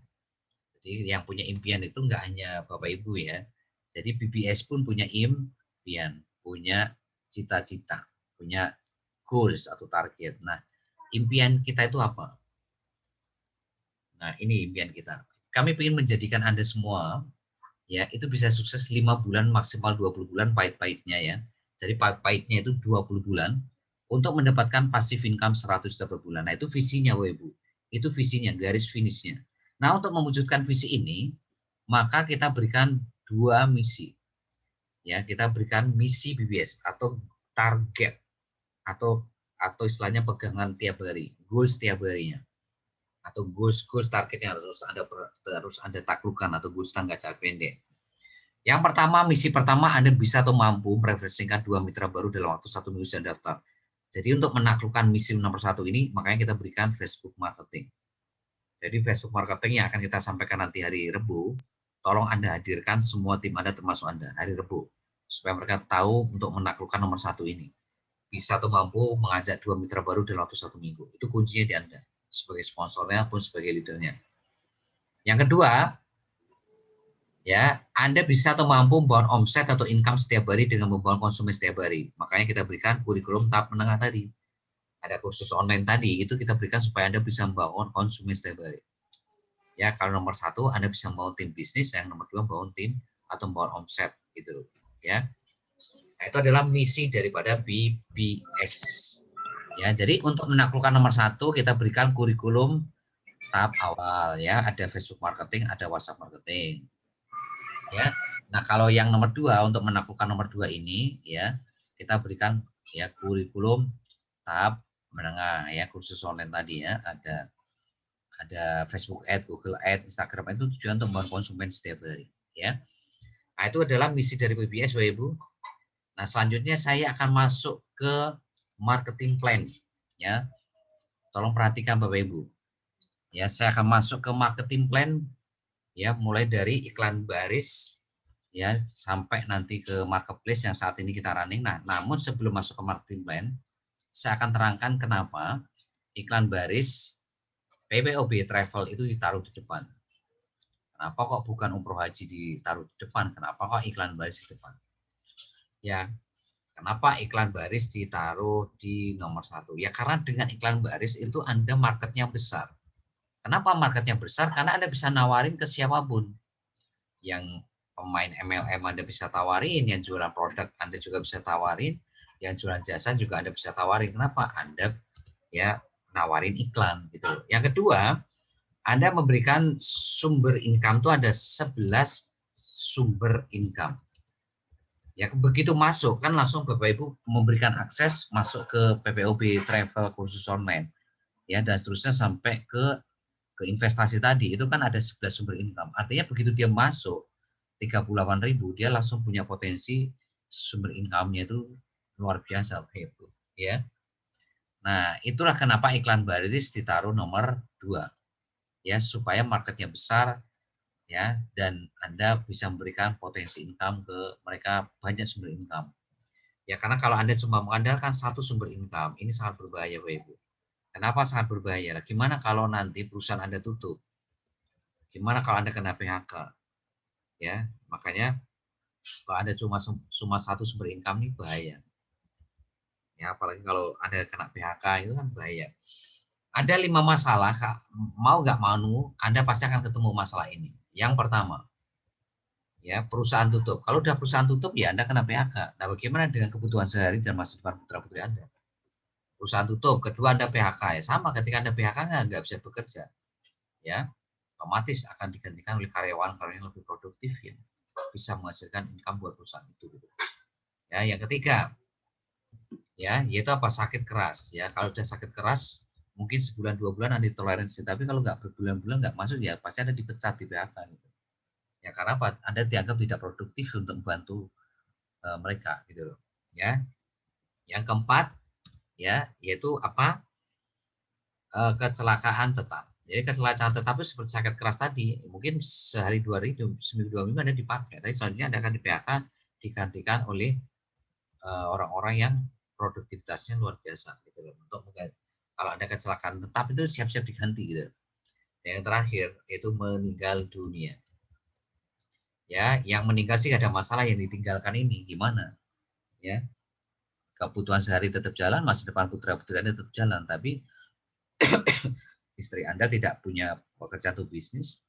Jadi yang punya impian itu enggak hanya Bapak Ibu ya. Jadi BBS pun punya impian, punya cita-cita, punya goals atau target. Nah, impian kita itu apa? Nah, ini impian kita. Kami ingin menjadikan Anda semua ya itu bisa sukses 5 bulan maksimal 20 bulan pahit-pahitnya ya. Jadi pahit-pahitnya itu 20 bulan untuk mendapatkan passive income 100 juta per bulan. Nah, itu visinya Bapak Ibu. Itu visinya, garis finishnya. Nah, untuk mewujudkan visi ini, maka kita berikan 2 misi. Ya, kita berikan misi BBS atau target atau istilahnya pegangan tiap hari, goals tiap harinya. Atau goals target yang harus Anda taklukkan atau goals tangga jangka pendek. Yang pertama, misi pertama Anda bisa atau mampu mereferensikan 2 mitra baru dalam waktu 1 minggu sudah daftar. Jadi untuk menaklukkan misi nomor 1 ini, makanya kita berikan Facebook marketing. Jadi Facebook marketing yang akan kita sampaikan nanti hari Rabu, tolong Anda hadirkan semua tim Anda termasuk Anda hari Rabu. Supaya mereka tahu untuk menaklukkan nomor 1 ini. Bisa atau mampu mengajak 2 mitra baru dalam waktu 1 minggu. Itu kuncinya di Anda. Sebagai sponsornya pun sebagai leadernya. Yang kedua, ya, Anda bisa atau mampu membangun omset atau income setiap hari dengan membangun konsumen setiap hari. Makanya kita berikan kurikulum tahap menengah tadi. Ada kursus online tadi, itu kita berikan supaya Anda bisa membangun konsumen setiap hari. Ya, kalau nomor 1 Anda bisa membangun tim bisnis, yang nomor 2 membangun tim atau membangun omset gitu. Ya. Nah, itu adalah misi daripada BBS. Ya, jadi untuk menaklukkan nomor 1 kita berikan kurikulum tahap awal ya, ada Facebook marketing, ada WhatsApp marketing. Ya. Nah, kalau yang nomor 2 untuk menaklukkan nomor 2 ini ya, kita berikan ya kurikulum tahap menengah ya, kursus online tadi ya, ada Facebook Ad, Google Ad, Instagram itu tujuan untuk membangun konsumen setiap hari ya. Nah, itu adalah misi dari BBS Bapak Ibu. Nah, selanjutnya saya akan masuk ke marketing plan ya. Tolong perhatikan Bapak Ibu. Ya, saya akan masuk ke marketing plan ya, mulai dari iklan baris ya sampai nanti ke marketplace yang saat ini kita running. Nah, namun sebelum masuk ke marketing plan, saya akan terangkan kenapa iklan baris PPOB travel itu ditaruh di depan. Kenapa kok bukan umroh haji ditaruh di depan? Kenapa kok iklan baris di depan? Ya, kenapa iklan baris ditaruh di nomor 1? Ya karena dengan iklan baris itu Anda marketnya besar. Kenapa marketnya besar? Karena Anda bisa nawarin ke siapapun. Yang pemain MLM Anda bisa tawarin, yang jualan produk Anda juga bisa tawarin, yang jualan jasa juga Anda bisa tawarin. Kenapa? Anda ya nawarin iklan gitu. Yang kedua, Anda memberikan sumber income itu ada 11 sumber income. Ya begitu masuk kan langsung Bapak Ibu memberikan akses masuk ke PPOB travel kursus online. Ya dan seterusnya sampai ke investasi tadi itu kan ada 11 sumber income. Artinya begitu dia masuk 38.000 dia langsung punya potensi sumber income-nya itu luar biasa Bapak Ibu, ya. Nah, itulah kenapa iklan baris ditaruh nomor 2. Ya, supaya marketnya besar ya dan Anda bisa memberikan potensi income ke mereka banyak sumber income. Ya karena kalau Anda cuma mengandalkan satu sumber income, ini sangat berbahaya Bapak Ibu. Kenapa sangat berbahaya? Gimana kalau nanti perusahaan Anda tutup? Gimana kalau Anda kena PHK? Ya, makanya kalau Anda cuma satu sumber income ini bahaya. Ya, apalagi kalau Anda kena PHK itu kan bahaya. Ada 5 masalah, mau nggak mau, Anda pasti akan ketemu masalah ini. Yang pertama, Ya, perusahaan tutup. Kalau udah perusahaan tutup, ya Anda kena PHK. Nah, bagaimana dengan kebutuhan sehari dan masa depan putra-putri Anda? Perusahaan tutup, kedua Anda PHK. Ya sama, ketika Anda PHK nggak bisa bekerja. Ya, otomatis akan digantikan oleh karyawan-karyawan yang lebih produktif ya, bisa menghasilkan income buat perusahaan itu. Gitu. Ya, yang ketiga, ya, yaitu apa? Sakit keras. Ya, kalau sudah sakit keras, mungkin sebulan 2 bulan Anda toleransi, tapi kalau nggak berbulan-bulan nggak masuk ya pasti Anda dipecat di PHK. Gitu. Ya karena apa? Anda dianggap tidak produktif untuk membantu mereka, gitu loh. Ya, yang keempat, ya, yaitu apa? Kecelakaan tetap. Jadi kecelakaan tetap itu seperti sakit keras tadi, mungkin sehari 2 hari, seminggu 2 minggu Anda dipakai, tapi selanjutnya Anda akan di PHK digantikan oleh orang-orang yang produktivitasnya luar biasa gitu loh. Untuk kalau ada kecelakaan tetap itu siap-siap diganti gitu. Yang terakhir yaitu meninggal dunia. Ya, yang meninggal sih gak ada masalah, yang ditinggalkan ini gimana? Ya, kebutuhan sehari tetap jalan, masa depan putra-putri Anda tetap jalan, tapi istri Anda tidak punya pekerjaan atau bisnis,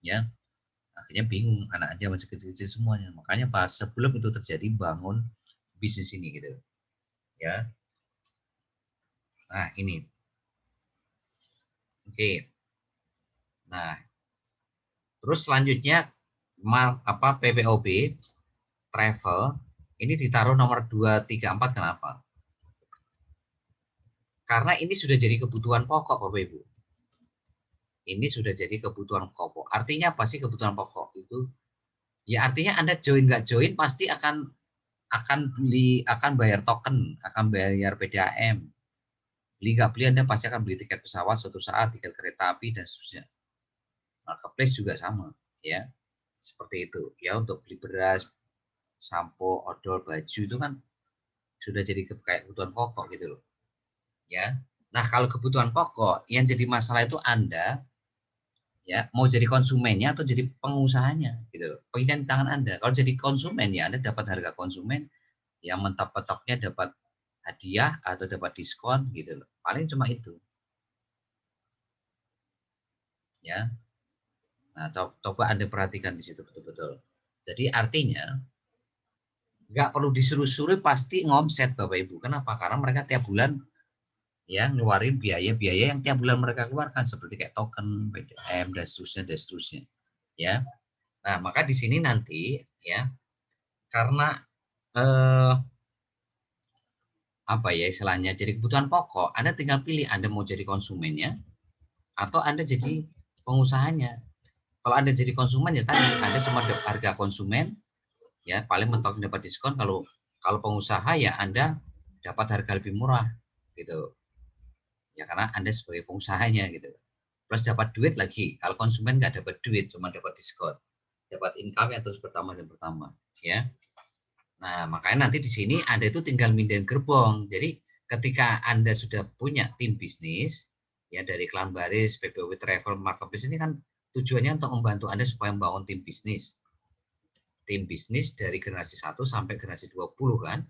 ya akhirnya bingung, anak aja masih kecil-kecil semuanya. Makanya pas sebelum itu terjadi bangun bisnis ini gitu ya. Nah ini oke. Nah terus selanjutnya PPOB travel ini ditaruh nomor 2, 3, 4 kenapa? Karena ini sudah jadi kebutuhan pokok Bapak Ibu. Ini sudah jadi kebutuhan pokok. Artinya apa sih kebutuhan pokok itu? Ya artinya Anda join nggak join pasti akan bayar token, akan bayar PDAM. Beli nggak beli Anda pasti akan beli tiket pesawat suatu saat, tiket kereta api dan seterusnya. Marketplace juga sama, ya. Seperti itu. Ya untuk beli beras, sampo, odol, baju itu kan sudah jadi kayak kebutuhan pokok gitu loh. Ya. Nah, kalau kebutuhan pokok yang jadi masalah itu Anda ya mau jadi konsumennya atau jadi pengusahanya gitu loh. Pilihan di tangan Anda. Kalau jadi konsumen ya Anda dapat harga konsumen yang mentok-petoknya dapat hadiah atau dapat diskon gitu loh. Paling cuma itu. Ya. Nah, coba Anda perhatikan di situ betul-betul. Jadi artinya nggak perlu disuruh-suruh pasti ngomset Bapak Ibu. Kenapa? Karena mereka tiap bulan ya ngeluarin biaya-biaya yang tiap bulan mereka keluarkan seperti kayak token, BDM dan seterusnya. Ya. Nah, maka di sini nanti ya karena eh, apa ya istilahnya jadi kebutuhan pokok, Anda tinggal pilih Anda mau jadi konsumennya atau Anda jadi pengusahanya. Kalau Anda jadi konsumen ya tadi Anda cuma dapat harga konsumen ya paling mentok dapat diskon. Kalau kalau pengusaha ya Anda dapat harga lebih murah gitu ya karena Anda sebagai pengusahanya gitu plus dapat duit lagi. Kalau konsumen nggak dapat duit cuma dapat diskon, dapat income yang terus bertambah dan bertambah ya. Nah makanya nanti di sini Anda itu tinggal mindahin gerbong. Jadi ketika Anda sudah punya tim bisnis ya dari Klan Baris, PPW Travel, Marketplace ini kan tujuannya untuk membantu Anda supaya membangun tim bisnis dari generasi 1 sampai generasi 20 kan.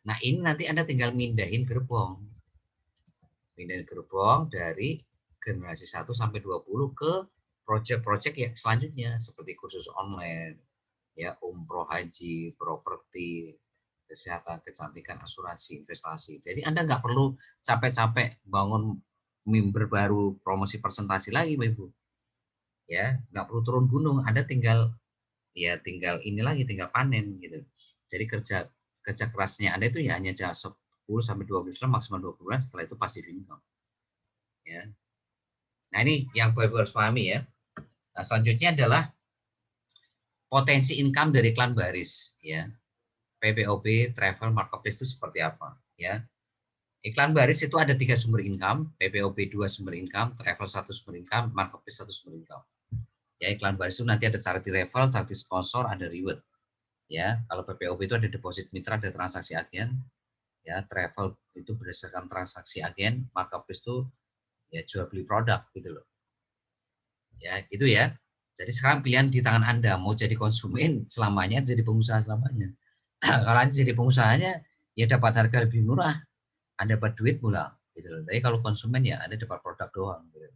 Nah, ini nanti Anda tinggal mindahin gerbong. Mindahin gerbong dari generasi 1 sampai 20 ke proyek-proyek yang selanjutnya seperti kursus online, ya umroh, haji, properti, kesehatan, kecantikan, asuransi, investasi. Jadi Anda nggak perlu capek-capek bangun member baru, promosi presentasi lagi, Bapak Ibu. Ya, nggak perlu turun gunung, Anda tinggal ini lagi tinggal panen gitu. Jadi kerja kerja kerasnya Anda itu ya hanya 10 sampai 12 bulan maksimal 20 bulan setelah itu pasif income ya. Nah, ini yang Bapak harus pahami ya. Nah, selanjutnya adalah potensi income dari Klan Baris ya. PPOB Travel Marketplace itu seperti apa ya. Iklan baris itu ada 3 sumber income, PPOB 2 sumber income, travel 1 sumber income, marketplace 1 sumber income. Ya, iklan baris itu nanti ada charity referral, charity sponsor, ada reward. Ya, kalau PPOB itu ada deposit mitra, ada transaksi agen. Ya, travel itu berdasarkan transaksi agen, marketplace itu ya jual beli produk gitu loh. Ya, gitu ya. Jadi sekarang pilihan di tangan Anda, mau jadi konsumen selamanya, jadi pengusaha selamanya. Kalau Anda jadi pengusahanya, ya dapat harga lebih murah, Anda dapat duit pula gitu loh. Tapi kalau konsumen ya Anda dapat produk doang gitu.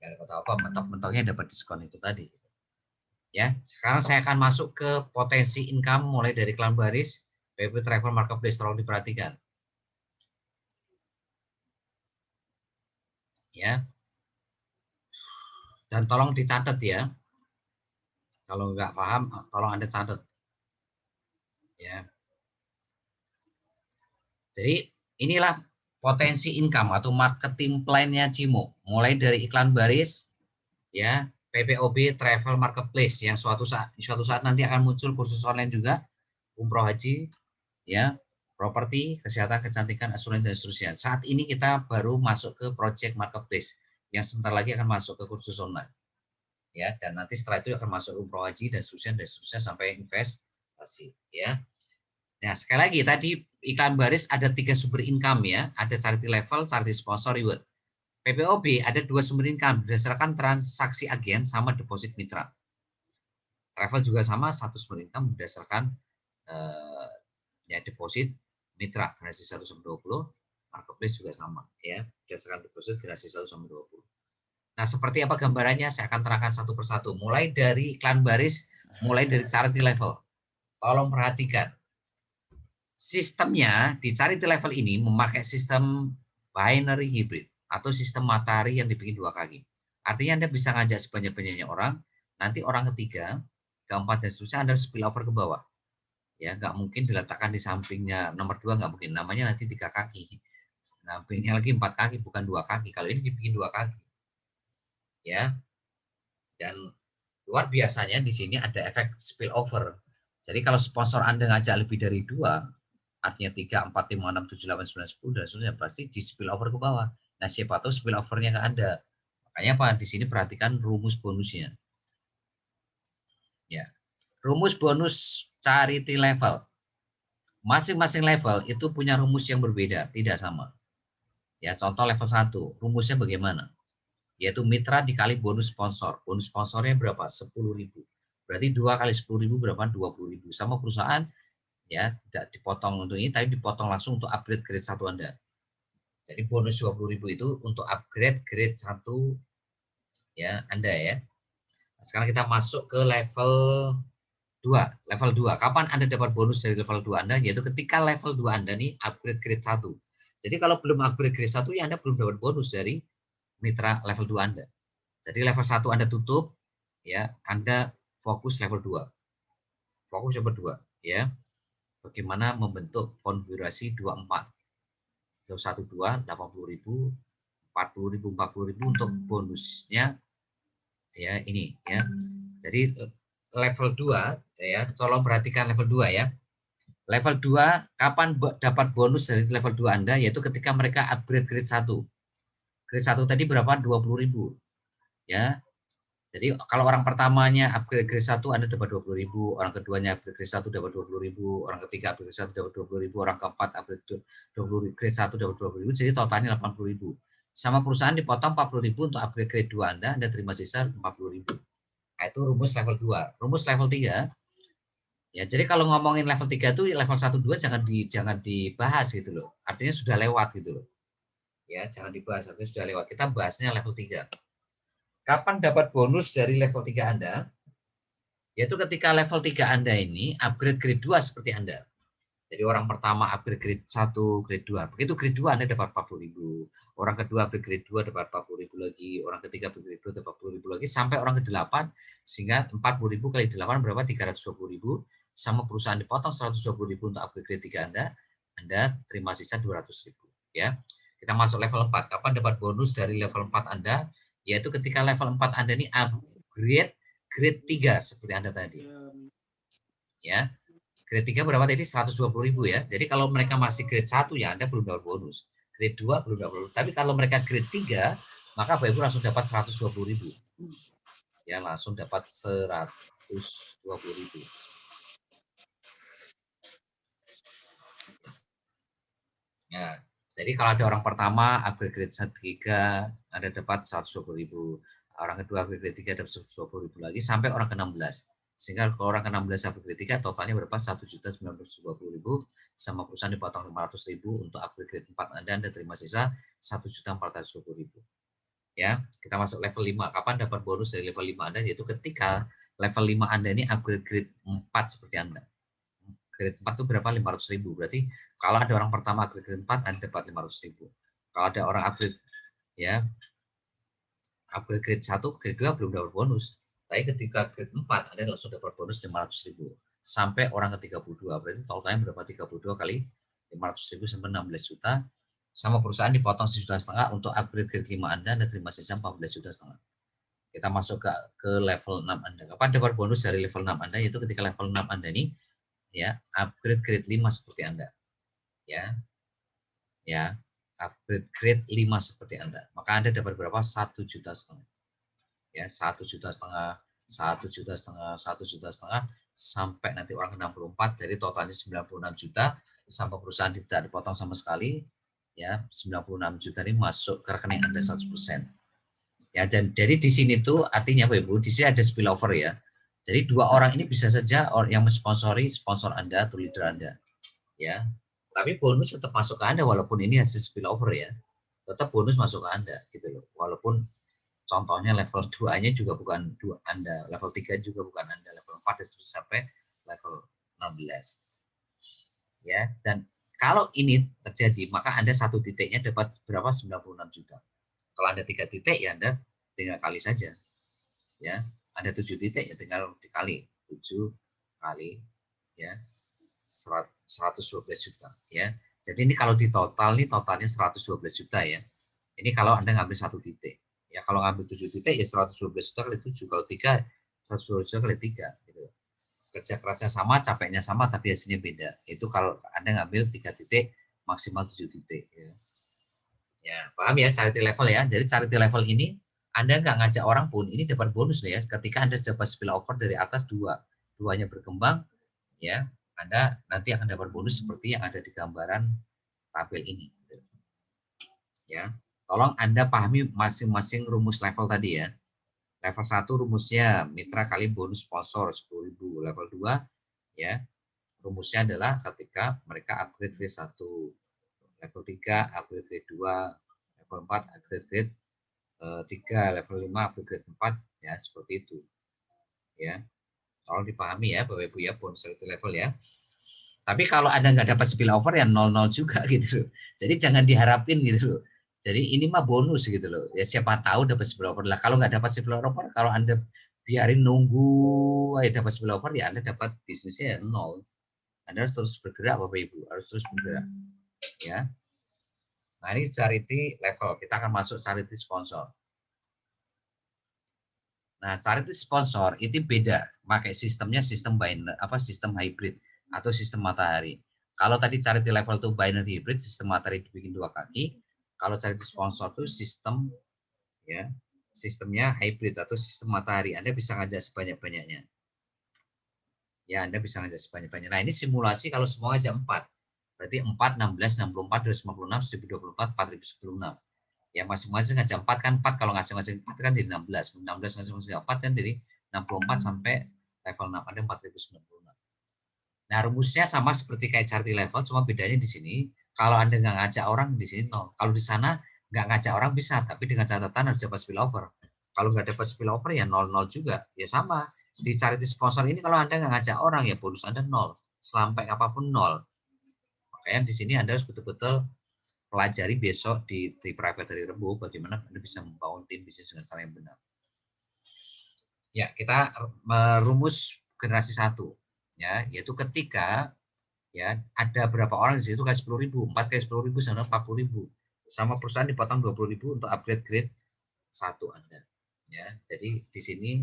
Gak dapat apa, mentok-mentoknya dapat diskon itu tadi. Ya, sekarang saya akan masuk ke potensi income mulai dari iklan baris, PP Travel Marketplace, tolong diperhatikan. Ya, dan tolong dicatat ya. Kalau nggak paham, tolong Anda catat. Ya, jadi inilah potensi income atau marketing plan-nya Cimo, mulai dari iklan baris, ya, PPOB Travel Marketplace yang suatu saat nanti akan muncul kursus online juga, umroh haji, ya, properti, kesehatan, kecantikan, asuransi dan seterusnya. Saat ini kita baru masuk ke project marketplace yang sebentar lagi akan masuk ke kursus online, ya, dan nanti setelah itu akan masuk umroh haji dan seterusnya sampai investasi, ya. Nah, sekali lagi tadi iklan baris ada 3 sumber income ya, ada charity level, charity sponsor, reward. PPOB ada 2 sumber income berdasarkan transaksi agen sama deposit mitra. Travel juga sama, 1 sumber income berdasarkan ya deposit mitra generasi 1 sampai 20, marketplace juga sama ya, berdasarkan deposit generasi 1 sampai 20. Nah, seperti apa gambarannya saya akan terangkan satu persatu, mulai dari iklan baris, mulai dari charity level. Tolong perhatikan. Sistemnya di charity level ini memakai sistem binary hybrid atau sistem matahari yang dibikin 2 kaki. Artinya Anda bisa ngajak sebanyak-banyaknya orang, nanti orang ketiga, keempat dan seterusnya Anda spill over ke bawah. Ya, nggak mungkin diletakkan di sampingnya nomor 2, nggak mungkin. Namanya nanti 3 kaki. Sampingnya lagi 4 kaki, bukan 2 kaki. Kalau ini dibikin 2 kaki. Ya. Dan luar biasanya di sini ada efek spillover. Jadi kalau sponsor Anda ngajak lebih dari 2, artinya 3, 4, 5, 6, 7, 8, 9, 10, dan seterusnya, pasti di spillover ke bawah. Nah, siapa tahu spillovernya nggak ada. Makanya apa? Di sini perhatikan rumus bonusnya. Ya. Rumus bonus charity level. Masing-masing level itu punya rumus yang berbeda, tidak sama. Ya, contoh level 1, rumusnya bagaimana? Yaitu mitra dikali bonus sponsor. Bonus sponsornya berapa? 10.000. Berarti 2 kali 10.000 berapa? 20.000. Sama perusahaan ya, tidak dipotong untuk ini, tapi dipotong langsung untuk upgrade grade 1 Anda. Jadi bonus 20.000 itu untuk upgrade grade 1 ya Anda ya. Nah, sekarang kita masuk ke level 2. Level 2. Kapan Anda dapat bonus dari level 2 Anda? Yaitu ketika level 2 Anda nih upgrade grade 1. Jadi kalau belum upgrade grade 1 ya Anda belum dapat bonus dari mitra level 2 Anda. Jadi level 1 Anda tutup, ya, Anda fokus level 2. Fokus level 2, ya. Bagaimana membentuk konfigurasi 24. 12, 80.000, 40.000, 40.000 untuk bonusnya, ya, ini, ya. Jadi level 2, ya, tolong perhatikan level 2 ya. Level 2, kapan dapat bonus dari level 2 Anda, yaitu ketika mereka upgrade grade 1. Grade 1 tadi berapa? 20.000. Ya, jadi kalau orang pertamanya upgrade grade 1 Anda dapat 20.000, orang keduanya upgrade grade 1 dapat 20.000, orang ketiga upgrade grade 1 dapat 20.000, orang keempat upgrade 20 grade 1 dapat 20.000, jadi totalnya 80.000. Sama perusahaan dipotong 40.000 untuk upgrade grade 2 Anda terima sisa 40.000. Nah, itu rumus level 2. Rumus level 3, ya, jadi kalau ngomongin level 3 itu level 1 2 jangan dibahas gitu loh. Artinya sudah lewat gitu loh. Ya, jangan dibahas, artinya sudah lewat. Kita bahasnya level 3. Kapan dapat bonus dari level 3 Anda? Yaitu ketika level 3 Anda ini upgrade grade 2 seperti Anda. Jadi orang pertama upgrade grade 1, grade 2. Begitu grade 2 Anda dapat 40.000. Orang kedua upgrade grade 2 dapat 40.000 lagi. Orang ketiga upgrade grade 2 dapat 40.000 lagi. Sampai orang ke-8, sehingga 40.000 kali 8 berapa? 320.000. Sama perusahaan dipotong 120.000 untuk upgrade grade 3 Anda terima sisa 200.000. Ya. Kita masuk level 4. Kapan dapat bonus dari level 4 Anda? Yaitu ketika level 4 Anda ini upgrade grade 3 seperti Anda tadi. Ya. Grade 3 berapa tadi? 120.000 ya. Jadi kalau mereka masih grade 1 ya Anda belum dapat bonus. Grade 2 belum dapat bonus. Tapi kalau mereka grade 3, maka Bapak Ibu langsung dapat 120.000. Ya, langsung dapat 120.000. Ya. Jadi kalau ada orang pertama upgrade grade 3, Anda dapat 120.000. Orang kedua upgrade grade 3 dapat 120.000 lagi sampai orang ke-16. Sehingga kalau orang ke-16 upgrade grade 3 totalnya berapa? 1.920.000, sama perusahaan dipotong 500.000 untuk upgrade grade 4 Anda terima sisa 1.420.000. Ya, kita masuk level 5. Kapan dapat bonus dari level 5 Anda? Yaitu ketika level 5 Anda ini upgrade grade 4 seperti Anda. Grade 4 itu berapa? 500.000. Berarti kalau ada orang pertama upgrade grade 4, Anda dapat 500.000. Kalau ada orang upgrade ya upgrade grade 1, grade 2 belum dapat bonus. Tapi ketika grade 4, Anda langsung dapat bonus 500.000. Sampai orang ke 32. Berarti totalnya berapa? 32 kali 500.000 sampai 16 juta. Sama perusahaan dipotong 1,5 juta untuk upgrade grade 5 Anda terima sisa 14,5 juta. Kita masuk ke level 6 Anda. Kapan dapat bonus dari level 6 Anda? Yaitu ketika level 6 Anda ini ya upgrade grade 5 seperti Anda. Ya, upgrade grade 5 seperti Anda. Maka Anda dapat berapa? 1,5 juta. Ya, 1,5 juta, 1,5 juta, 1,5 juta sampai nanti orang ke 64 dari totalnya 96 juta sampai perusahaan tidak dipotong sama sekali. Ya, 96 juta ini masuk ke rekening Anda 100%. Ya, dan dari di sini tuh artinya Bapak Ibu, di sini ada spillover ya. Jadi dua orang ini bisa saja yang mensponsori sponsor Anda atau leader Anda. Ya. Tapi bonus tetap masuk ke Anda walaupun ini hasil spillover ya. Tetap bonus masuk ke Anda gitu loh. Walaupun contohnya level 2-nya juga bukan Anda, level 3 juga bukan Anda, level 4 sampai level 16. Ya, dan kalau ini terjadi maka Anda satu titiknya dapat berapa? 96 juta. Kalau Anda 3 titik ya Anda tinggal kali saja. Ya, ada 7 titik ya tinggal dikali 7 kali ya 112 juta ya. Jadi ini kalau di total nih totalnya 112 juta ya. Ini kalau Anda ngambil satu titik. Ya kalau ngambil 7 titik ya 112 juta kali 7, kalau 3 112 juta kali 3 gitu. Kerja kerasnya sama, capeknya sama tapi hasilnya beda. Itu kalau Anda ngambil 3 titik maksimal 7 titik ya. Ya, paham ya charity level ya. Jadi charity level ini Anda nggak ngajak orang pun ini dapat bonus ya. Ketika Anda dapat spillover dari atas duanya berkembang, ya Anda nanti akan dapat bonus seperti yang ada di gambaran tabel ini. Ya, tolong Anda pahami masing-masing rumus level tadi ya. Level 1 rumusnya mitra kali bonus sponsor 10.000. Level 2 ya rumusnya adalah ketika mereka upgrade grade 1, level 3 upgrade grade 2, level 4 upgrade grade 3, level 5 upgrade grade 4 ya seperti itu. Ya. Tolong dipahami ya Bapak Ibu ya bonus level ya. Tapi kalau Anda nggak dapat spillover ya 0-0 juga gitu loh. Jadi jangan diharapin gitu loh. Jadi ini mah bonus gitu loh. Ya siapa tahu dapat spillover lah. Kalau nggak dapat spillover, kalau Anda biarin nunggu dapat spillover ya Anda dapat bisnisnya 0. Anda harus terus bergerak Bapak Ibu, harus terus bergerak. Ya. Nah ini charity level. Kita akan masuk charity sponsor. Nah, charity sponsor itu beda, pakai sistemnya sistem binary sistem hybrid atau sistem matahari. Kalau tadi charity level itu binary hybrid, sistem matahari dibikin 2 kaki. Kalau charity sponsor itu sistem ya, sistemnya hybrid atau sistem matahari. Anda bisa ngajak sebanyak-banyaknya. Ya, Anda bisa ngajak sebanyak-banyaknya. Nah, ini simulasi kalau semua ngajak 4. Berarti 4, 16, 64, 256, 1024, 4096. Ya masing-masing ngajak 4 kan 4 kalau ngasih-ngasih 4 kan jadi 16 ngasih-ngasih 4 kan jadi 64 sampai level 6 ada 4096. Nah rumusnya sama seperti kayak charity level cuma bedanya di sini kalau Anda nggak ngajak orang di sini 0. Kalau di sana nggak ngajak orang bisa tapi dengan catatan harus dapat spillover. Kalau nggak dapat spillover ya 0-0 juga ya sama di charity sponsor ini kalau Anda nggak ngajak orang ya bonus Anda 0 sampai apapun 0. Makanya di sini Anda harus betul-betul pelajari besok di private dari Rembu bagaimana Anda bisa membangun tim bisnis dengan cara yang benar. Ya, kita merumus generasi 1 ya, yaitu ketika ya ada berapa orang di situ kan 10.000, 4 kali 10.000 sama 40.000. Sama perusahaan dipotong 20.000 untuk upgrade grade 1 Anda. Ya, jadi di sini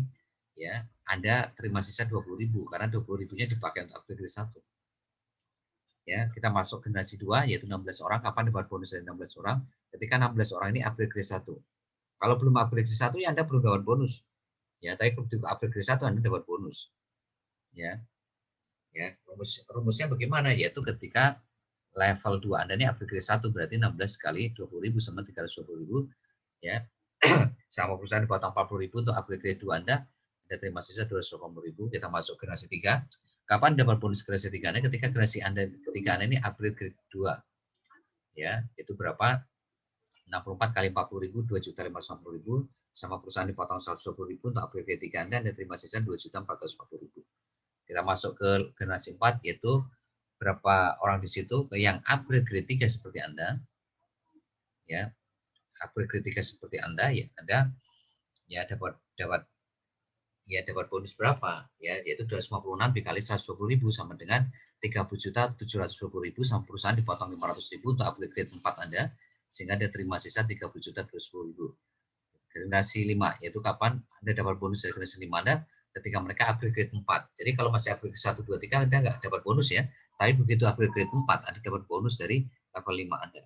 ya Anda terima sisa 20.000 karena 20.000-nya dipakai untuk upgrade grade 1. Ya, kita masuk generasi 2 yaitu 16 orang. Kapan dapat bonus dari 16 orang? Ketika 16 orang ini upgrade grade 1. Kalau belum upgrade grade 1 ya Anda belum dapat bonus. Ya, tapi kalau upgrade grade 1 Anda dapat bonus. Ya. Ya, rumusnya bagaimana? Yaitu ketika level 2 Anda ini upgrade grade 1 berarti 16 kali 20.000 sama 320.000 ya. Sama perusahaan dipotong 40.000 untuk upgrade grade 2 Anda terima sisa 280.000. Kita masuk generasi 3. Kapan dapat bonus generasi 3 Anda? Ketika generasi Anda ketiga Anda ini upgrade grade 2. Ya, itu berapa? 64 kali 40.000, 2.550.000 sama perusahaan dipotong 120.000 untuk upgrade grade 3 Anda terima sisa 2.440.000. Kita masuk ke generasi 4 yaitu berapa orang di situ yang upgrade grade 3 seperti Anda. Ya, upgrade grade 3 seperti Anda ya Anda ya dapat bonus berapa ya, yaitu 256 dikali 120.000 sama dengan 30.720.000 sama perusahaan dipotong 500.000 untuk upgrade grade 4 Anda sehingga Anda terima sisa 30.210.000. Generasi 5 yaitu kapan Anda dapat bonus dari generasi 5 Anda ketika mereka upgrade grade 4. Jadi kalau masih upgrade 1 2 3 Anda nggak dapat bonus ya, tapi begitu upgrade grade 4 Anda dapat bonus dari level 5 Anda.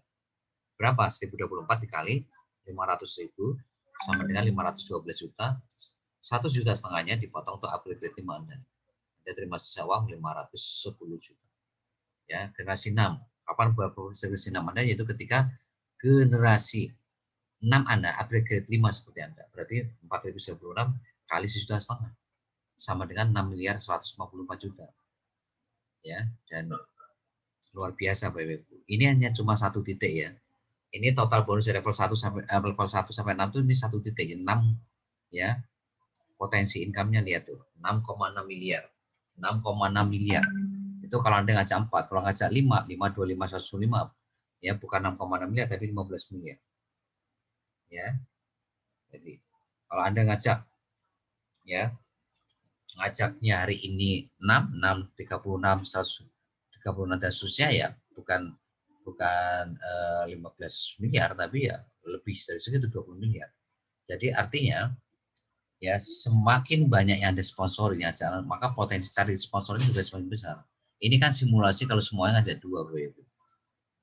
Berapa? 1024 dikali 500.000 sama dengan 512 juta. 1,5 juta dipotong untuk upgrade grade 5 Anda. Anda terima sisa uang 510 juta. Ya, generasi 6. Kapan berapa generasi 6 Anda? Yaitu ketika generasi 6 Anda upgrade grade 5 seperti Anda. Berarti 4.096 kali 1,5 juta sama dengan 6.154 juta. Ya, dan luar biasa Bapak Ibu. Ini hanya cuma satu titik ya. Ini total bonus dari level 1 sampai 6 itu ini satu titik 6 ya. Potensi income-nya lihat tuh 6,6 miliar. 6,6 miliar. Itu kalau Anda ngajak 4, kalau ngajak 5, 5 25 105 ya bukan 6,6 miliar tapi 15 miliar. Ya. Jadi kalau Anda ngajak ya ngajaknya hari ini 6, 6, 36, 136 dan seterusnya ya bukan 15 miliar tapi ya lebih dari segitu 20 miliar. Jadi artinya ya semakin banyak yang ada sponsornya jalan maka potensi cari sponsornya juga semakin besar. Ini kan simulasi kalau semuanya ngajak 2 Ibu.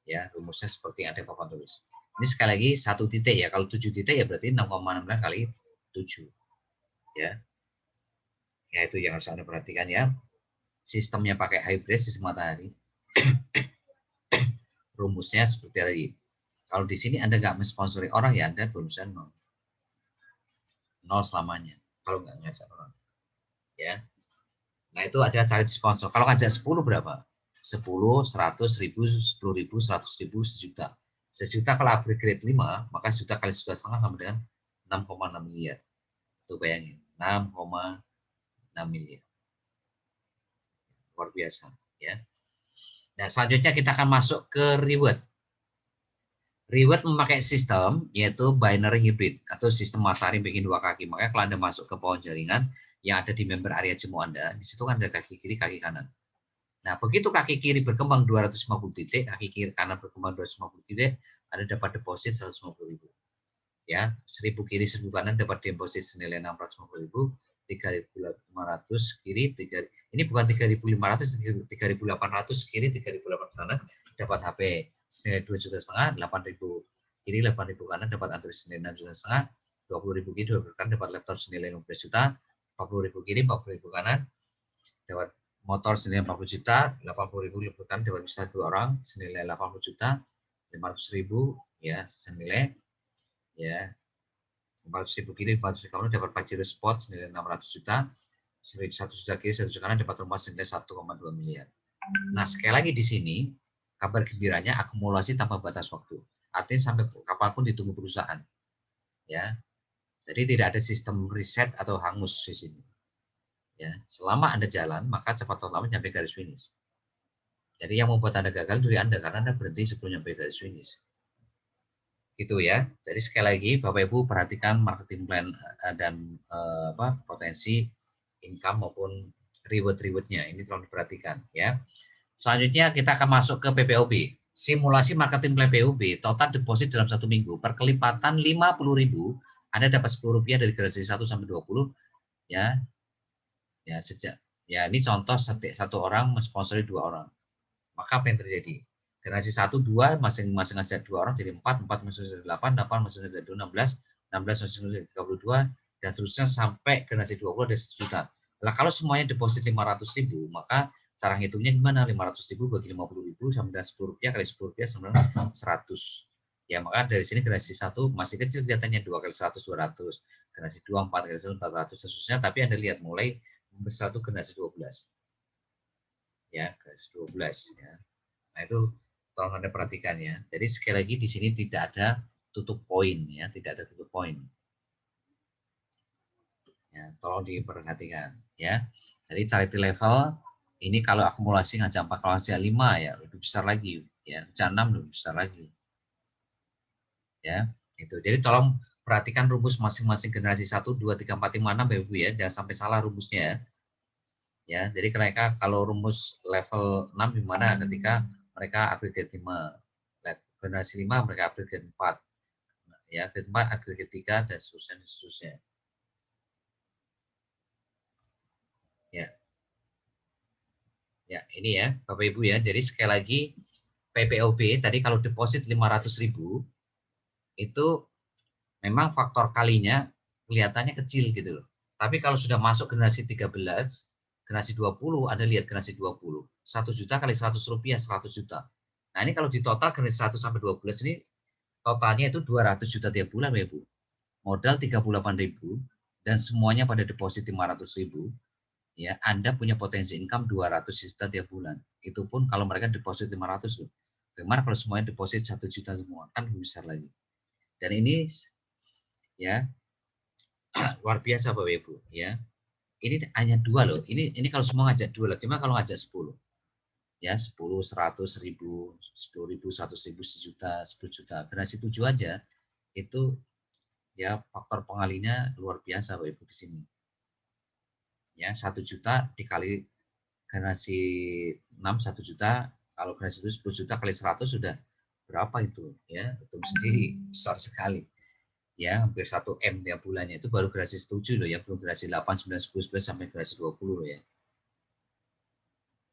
Ya rumusnya seperti yang ada Bapak tulis. Ini sekali lagi satu titik ya, kalau 7 titik ya berarti 6,6 kali 7 ya. Ya itu yang harus Anda perhatikan ya. Sistemnya pakai hybrid sistem matahari. Rumusnya seperti tadi. Kalau di sini Anda nggak mensponsori orang ya Anda bonusnya 0. 0 selamanya. Kalau nggak ngajak orang. Ya. Nah itu ada cari sponsor. Kalau ngajak 10 berapa? 10, 100, 1000, 10.000, 100.000, 1 juta. 1 juta kalau upgrade grade 5, maka 1 juta kali 1,5 juta sama dengan 6,6 miliar. Tuh bayangin, 6,6 miliar. Luar biasa ya. Nah selanjutnya kita akan masuk ke reward. Reward memakai sistem yaitu binary hybrid atau sistem matahari bikin 2 kaki. Makanya kalau Anda masuk ke pohon jaringan yang ada di member area jemu Anda, di situ kan ada kaki kiri, kaki kanan. Nah, begitu kaki kiri berkembang 250 titik, kaki kiri kanan berkembang 250 titik, Anda dapat deposit 150.000. Ya, 1.000 kiri, 1.000 kanan dapat deposit senilai 650.000, 3.500 kiri, 3, ini bukan 3.500, 3.800 kiri, 3.800 kanan dapat HP senilai 2,5 juta, 8.000 kiri, 8.000 kanan dapat Android senilai 6,5 juta, 20.000 kiri, 20.000 kanan dapat laptop senilai 15 juta, 40.000 kiri, 40.000 kanan dapat motor senilai 40 juta, 80.000 liputan dapat bisa 2 orang senilai 80 juta, 500.000 ya senilai ya 400.000 kiri, 400.000 kanan dapat Pajero Sport senilai 600 juta, 1 juta kiri, 1 juta kanan dapat rumah senilai 1,2 miliar. Nah sekali lagi di sini kabar gembiranya akumulasi tanpa batas waktu. Artinya sampai kapanpun ditunggu perusahaan. Ya, jadi tidak ada sistem reset atau hangus di sini. Ya, selama Anda jalan, maka cepat atau lambat sampai garis finish. Jadi yang membuat Anda gagal dari Anda karena Anda berhenti sebelum sampai garis finish. Gitu ya. Jadi sekali lagi Bapak Ibu perhatikan marketing plan dan potensi income maupun reward-rewardnya. Ini tolong diperhatikan ya. Selanjutnya kita akan masuk ke PPOB. Simulasi marketing plan PPOB, total deposit dalam 1 minggu, perkelipatan 50.000, Anda dapat Rp10 dari generasi 1 sampai 20 ya. Ya sejak ya ini contoh satu orang mensponsori 2 orang. Maka apa yang terjadi? Generasi 1, 2 masing-masing ngajak 2 orang jadi 4, 4 masuk jadi 8, 8 masuk jadi 16, 16 masuk jadi 32 dan seterusnya sampai generasi 20 ada 1 juta. Lah kalau semuanya deposit 500.000, maka cara ngitungnya gimana? 500.000 bagi 50.000 sama dengan Rp10 kali Rp10 sama dengan 100. Ya maka dari sini generasi 1 masih kecil kelihatannya 2 kali 100 200, generasi 2 4 kali 100 400 seterusnya, tapi Anda lihat mulai besar itu generasi 12. Ya, generasi 12 ya. Nah, itu tolong Anda perhatikan ya. Jadi sekali lagi di sini tidak ada tutup poin ya, tidak ada tutup poin. Ya, tolong diperhatikan ya. Jadi charity level ini kalau akumulasi ngajak 4, kalau ngajak 5 ya lebih besar lagi ya, ngajak 6 lebih besar lagi. Ya, itu. Jadi tolong perhatikan rumus masing-masing generasi 1, 2, 3, 4, 5, 6 Bapak Ibu ya, jangan sampai salah rumusnya ya. Ya, jadi mereka kalau rumus level 6 di mana ketika mereka agregat 5, generasi 5 mereka agregat 4, ya, agregat 4, agregat 3 dan seterusnya dan seterusnya. Ya. Ya, ini ya Bapak Ibu ya. Jadi sekali lagi PPOB tadi kalau deposit 500.000 itu memang faktor kalinya kelihatannya kecil gitu loh. Tapi kalau sudah masuk generasi 13, generasi 20, Anda lihat generasi 20, 1 juta kali 100 rupiah, 100 juta. Nah ini kalau di total generasi 1 sampai 12 ini totalnya itu 200 juta tiap bulan ya Bu. Modal 38.000 dan semuanya pada deposit 500.000, ya Anda punya potensi income 200 juta tiap bulan. Itu pun kalau mereka deposit 500 loh. Bagaimana kalau semuanya deposit 1 juta semua? Kan lebih besar lagi. Dan ini ya luar biasa Bapak Ibu ya. Ini hanya 2 loh. Ini kalau semua ngajak 2 loh. Gimana kalau ngajak 10? Ya 10, 100, 1000, 10.000, 100.000, sejuta, 10 juta. Generasi 7 aja itu ya faktor pengalinya luar biasa Bapak Ibu di sini. Ya 1 juta dikali generasi 6 1 juta, kalau generasi 7 10 juta kali 100 sudah berapa itu ya, itu sendiri besar sekali ya, hampir 1 M tiap bulannya. Itu baru generasi 7 loh ya, belum generasi 8 9 10 11 sampai generasi 20 loh ya.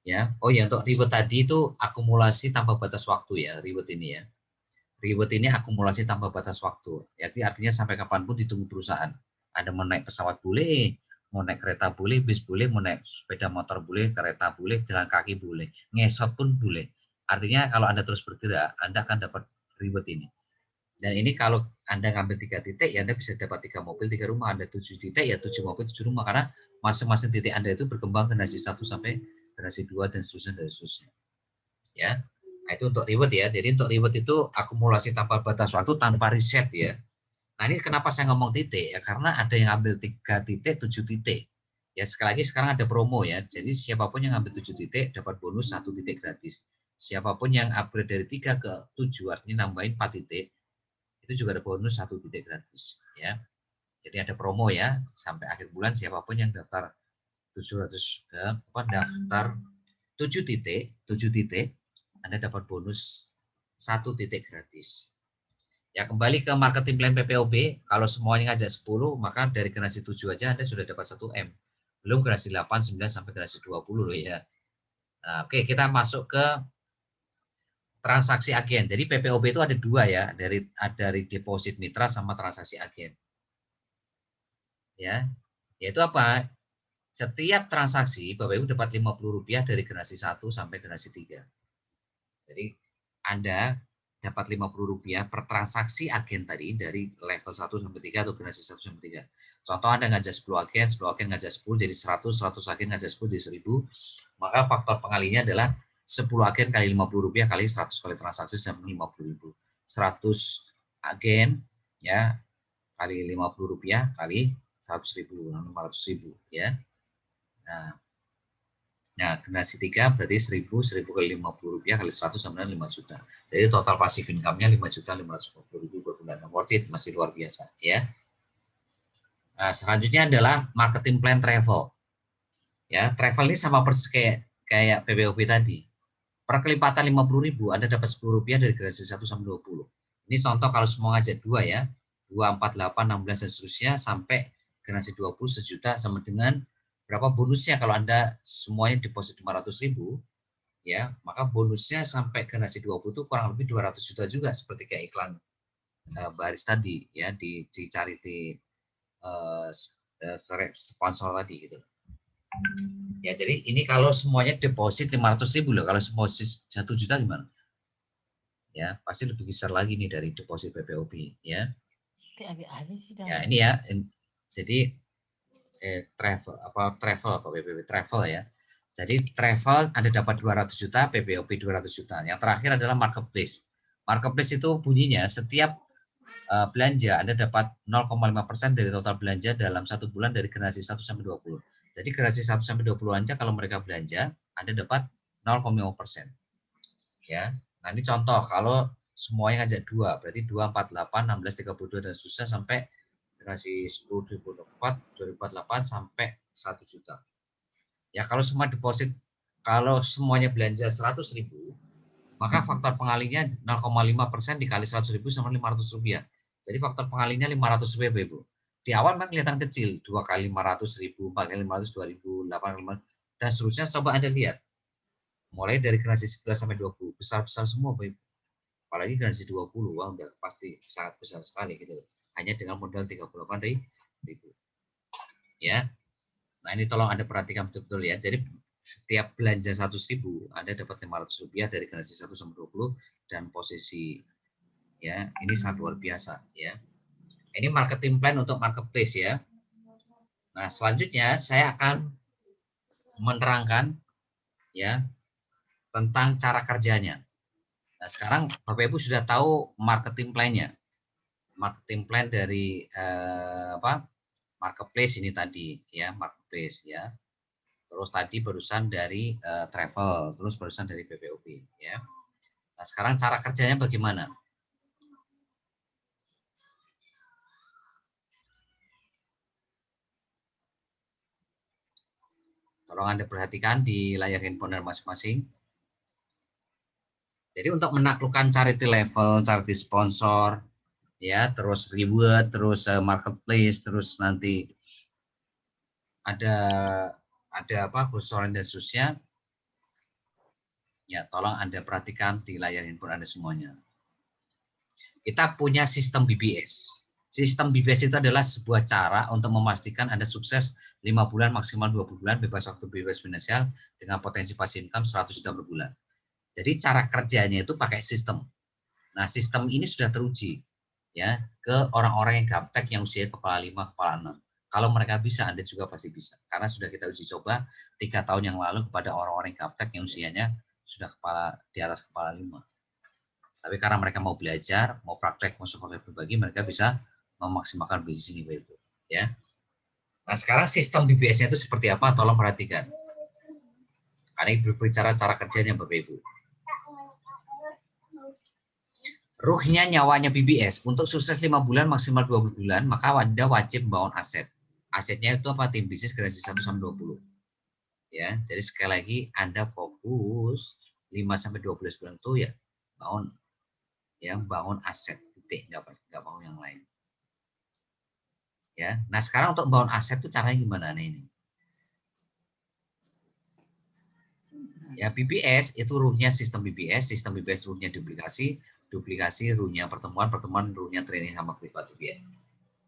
Ya, oh ya, untuk reward tadi itu akumulasi tanpa batas waktu ya, reward ini ya. Reward ini akumulasi tanpa batas waktu. Jadi artinya sampai kapanpun ditunggu perusahaan. Ada mau naik pesawat boleh, mau naik kereta boleh, bis boleh, mau naik sepeda motor boleh, kereta boleh, jalan kaki boleh, ngesot pun boleh. Artinya kalau Anda terus bergerak, Anda akan dapat reward ini. Dan ini kalau Anda ngambil 3 titik, ya Anda bisa dapat 3 mobil, 3 rumah. Anda 7 titik, ya 7 mobil, 7 rumah. Karena masing-masing titik Anda itu berkembang generasi 1 sampai generasi 2 dan seterusnya dan seterusnya. Ya. Nah, itu untuk reward ya. Jadi untuk reward itu akumulasi tanpa batas waktu, tanpa riset ya. Nah, ini kenapa saya ngomong titik ya, karena ada yang ambil 3 titik, 7 titik. Ya, sekali lagi sekarang ada promo ya. Jadi siapapun yang ambil 7 titik dapat bonus 1 titik gratis. Siapapun yang upgrade dari 3 ke 7 artinya nambahin 4 titik, itu juga ada bonus 1 titik gratis ya. Jadi ada promo ya sampai akhir bulan, siapapun yang daftar 700 daftar 7 titik, 7 titik Anda dapat bonus 1 titik gratis. Ya, kembali ke marketing plan PPOB, kalau semuanya ngajak 10, maka dari generasi 7 aja Anda sudah dapat 1 M. Belum generasi 8, 9 sampai generasi 20 loh ya. Nah, oke, kita masuk ke transaksi agen. Jadi PPOB itu ada 2 ya, dari deposit mitra sama transaksi agen. Ya. Yaitu apa? Setiap transaksi Bapak Ibu dapat Rp50 dari generasi 1 sampai generasi 3. Jadi Anda dapat Rp50 per transaksi agen tadi dari level 1 sampai 3 atau generasi 1 sampai 3. Contoh Anda ngajak 10 agen ngajak 10 jadi 100, 100 agen ngajak 10 jadi 1000. Maka faktor pengalinya adalah 10 agen kali Rp50 kali 100 kali transaksi sama Rp50.000. 100 agen ya kali Rp50 kali 100.000, 500.000 ya. Nah, generasi 3 berarti 1.000 kali Rp50 kali 100 sama dengan 5 juta. Jadi total pasif income-nya 5.550.000 per bulan. Worth it, masih luar biasa ya. Nah, selanjutnya adalah marketing plan travel. Ya, travel ini sama persis kayak PPOB tadi. Per kelipatan 50.000 Anda dapat Rp10 dari generasi 1 sampai 20. Ini contoh kalau semua ngajak 2 ya. 2, 4, 8, 16 dan seterusnya sampai generasi 20 sejuta sama dengan berapa bonusnya kalau Anda semuanya deposit 500.000 ya, maka bonusnya sampai generasi 20 itu kurang lebih 200 juta juga seperti kayak iklan baris tadi ya di charity sponsor tadi gitu. Ya, jadi ini kalau semuanya deposit 500.000 loh, kalau deposit 1 juta gimana? Ya, pasti lebih besar lagi nih dari deposit PPOB ya. Ya, ini ya. Jadi travel PPOB travel ya. Jadi travel Anda dapat 200 juta, PPOB 200 juta. Yang terakhir adalah marketplace. Marketplace itu bunyinya setiap belanja, Anda dapat 0,5% dari total belanja dalam 1 bulan dari generasi 1 sampai 20. Jadi generasi 1 sampai 20 Anda kalau mereka belanja, Anda dapat 0,5%. Ya. Nah, ini contoh kalau semuanya ngajak 2, berarti 2, 4, 8, 16, 32 dan seterusnya sampai generasi 10, 2024, 2048 sampai 1 juta. Ya, kalau semua deposit, kalau semuanya belanja 100.000, maka faktor pengalinya 0,5% dikali 100.000 sama 500 rupiah. Jadi faktor pengalinya 500 rupiah, Ibu. Di awal memang kelihatan kecil, 2 kali 500.000, 4 kali 500, 2.000, 8 kali 500, dan seterusnya. Coba Anda lihat, mulai dari generasi 11 sampai 20, besar-besar semua, Ibu. Apalagi generasi 20, wah udah pasti sangat besar sekali gitu. Hanya dengan modal 38.000. Ya. Nah, ini tolong Anda perhatikan betul-betul ya. Jadi setiap belanja 100.000, Anda dapat 500 rupiah dari generasi 1 sampai 20, dan posisi ya, ini sangat luar biasa ya. Ini marketing plan untuk marketplace ya. Nah, selanjutnya saya akan menerangkan ya tentang cara kerjanya. Nah, sekarang Bapak Ibu sudah tahu marketing plan-nya. Marketing plan dari marketplace ini tadi ya, marketplace ya. Terus tadi barusan dari travel, terus barusan dari PPOP ya. Nah, sekarang cara kerjanya bagaimana? Tolong Anda perhatikan di layar handphone masing-masing. Jadi untuk menaklukkan charity level, charity sponsor, ya, terus reward, terus marketplace, terus nanti ada apa, bocoran dan seterusnya. Ya, tolong Anda perhatikan di layar handphone Anda semuanya. Kita punya sistem BBS. Sistem BBS itu adalah sebuah cara untuk memastikan Anda sukses 5 bulan, maksimal 20 bulan, bebas waktu, bebas finansial, dengan potensi passive income 100 juta per bulan. Jadi cara kerjanya itu pakai sistem. Nah, sistem ini sudah teruji ya ke orang-orang yang gaptek yang usia kepala 5, kepala 6. Kalau mereka bisa, Anda juga pasti bisa. Karena sudah kita uji coba 3 tahun yang lalu kepada orang-orang yang gaptek yang usianya sudah di atas kepala 5. Tapi karena mereka mau belajar, mau praktek, mau support berbagi, mereka bisa memaksimalkan bisnis ini, Bapak Ibu. Ya. Nah, sekarang sistem BBS-nya itu seperti apa? Tolong perhatikan. Karena ini berbicara cara kerjanya, Bapak Ibu. Ruhnya nyawanya BBS, untuk sukses 5 bulan maksimal 20 bulan, maka Anda wajib membangun aset. Asetnya itu apa? Tim bisnis generasi 1 sampai 20. Ya, jadi sekali lagi Anda fokus 5 sampai 12 bulan itu ya bangun aset, titik, nggak bangun yang lain. Ya. Nah, sekarang untuk bangun aset itu caranya gimana nih ini? Ya, BBS itu ruhnya sistem BBS ruhnya duplikasi ruhnya pertemuan ruhnya training sama privat BBS.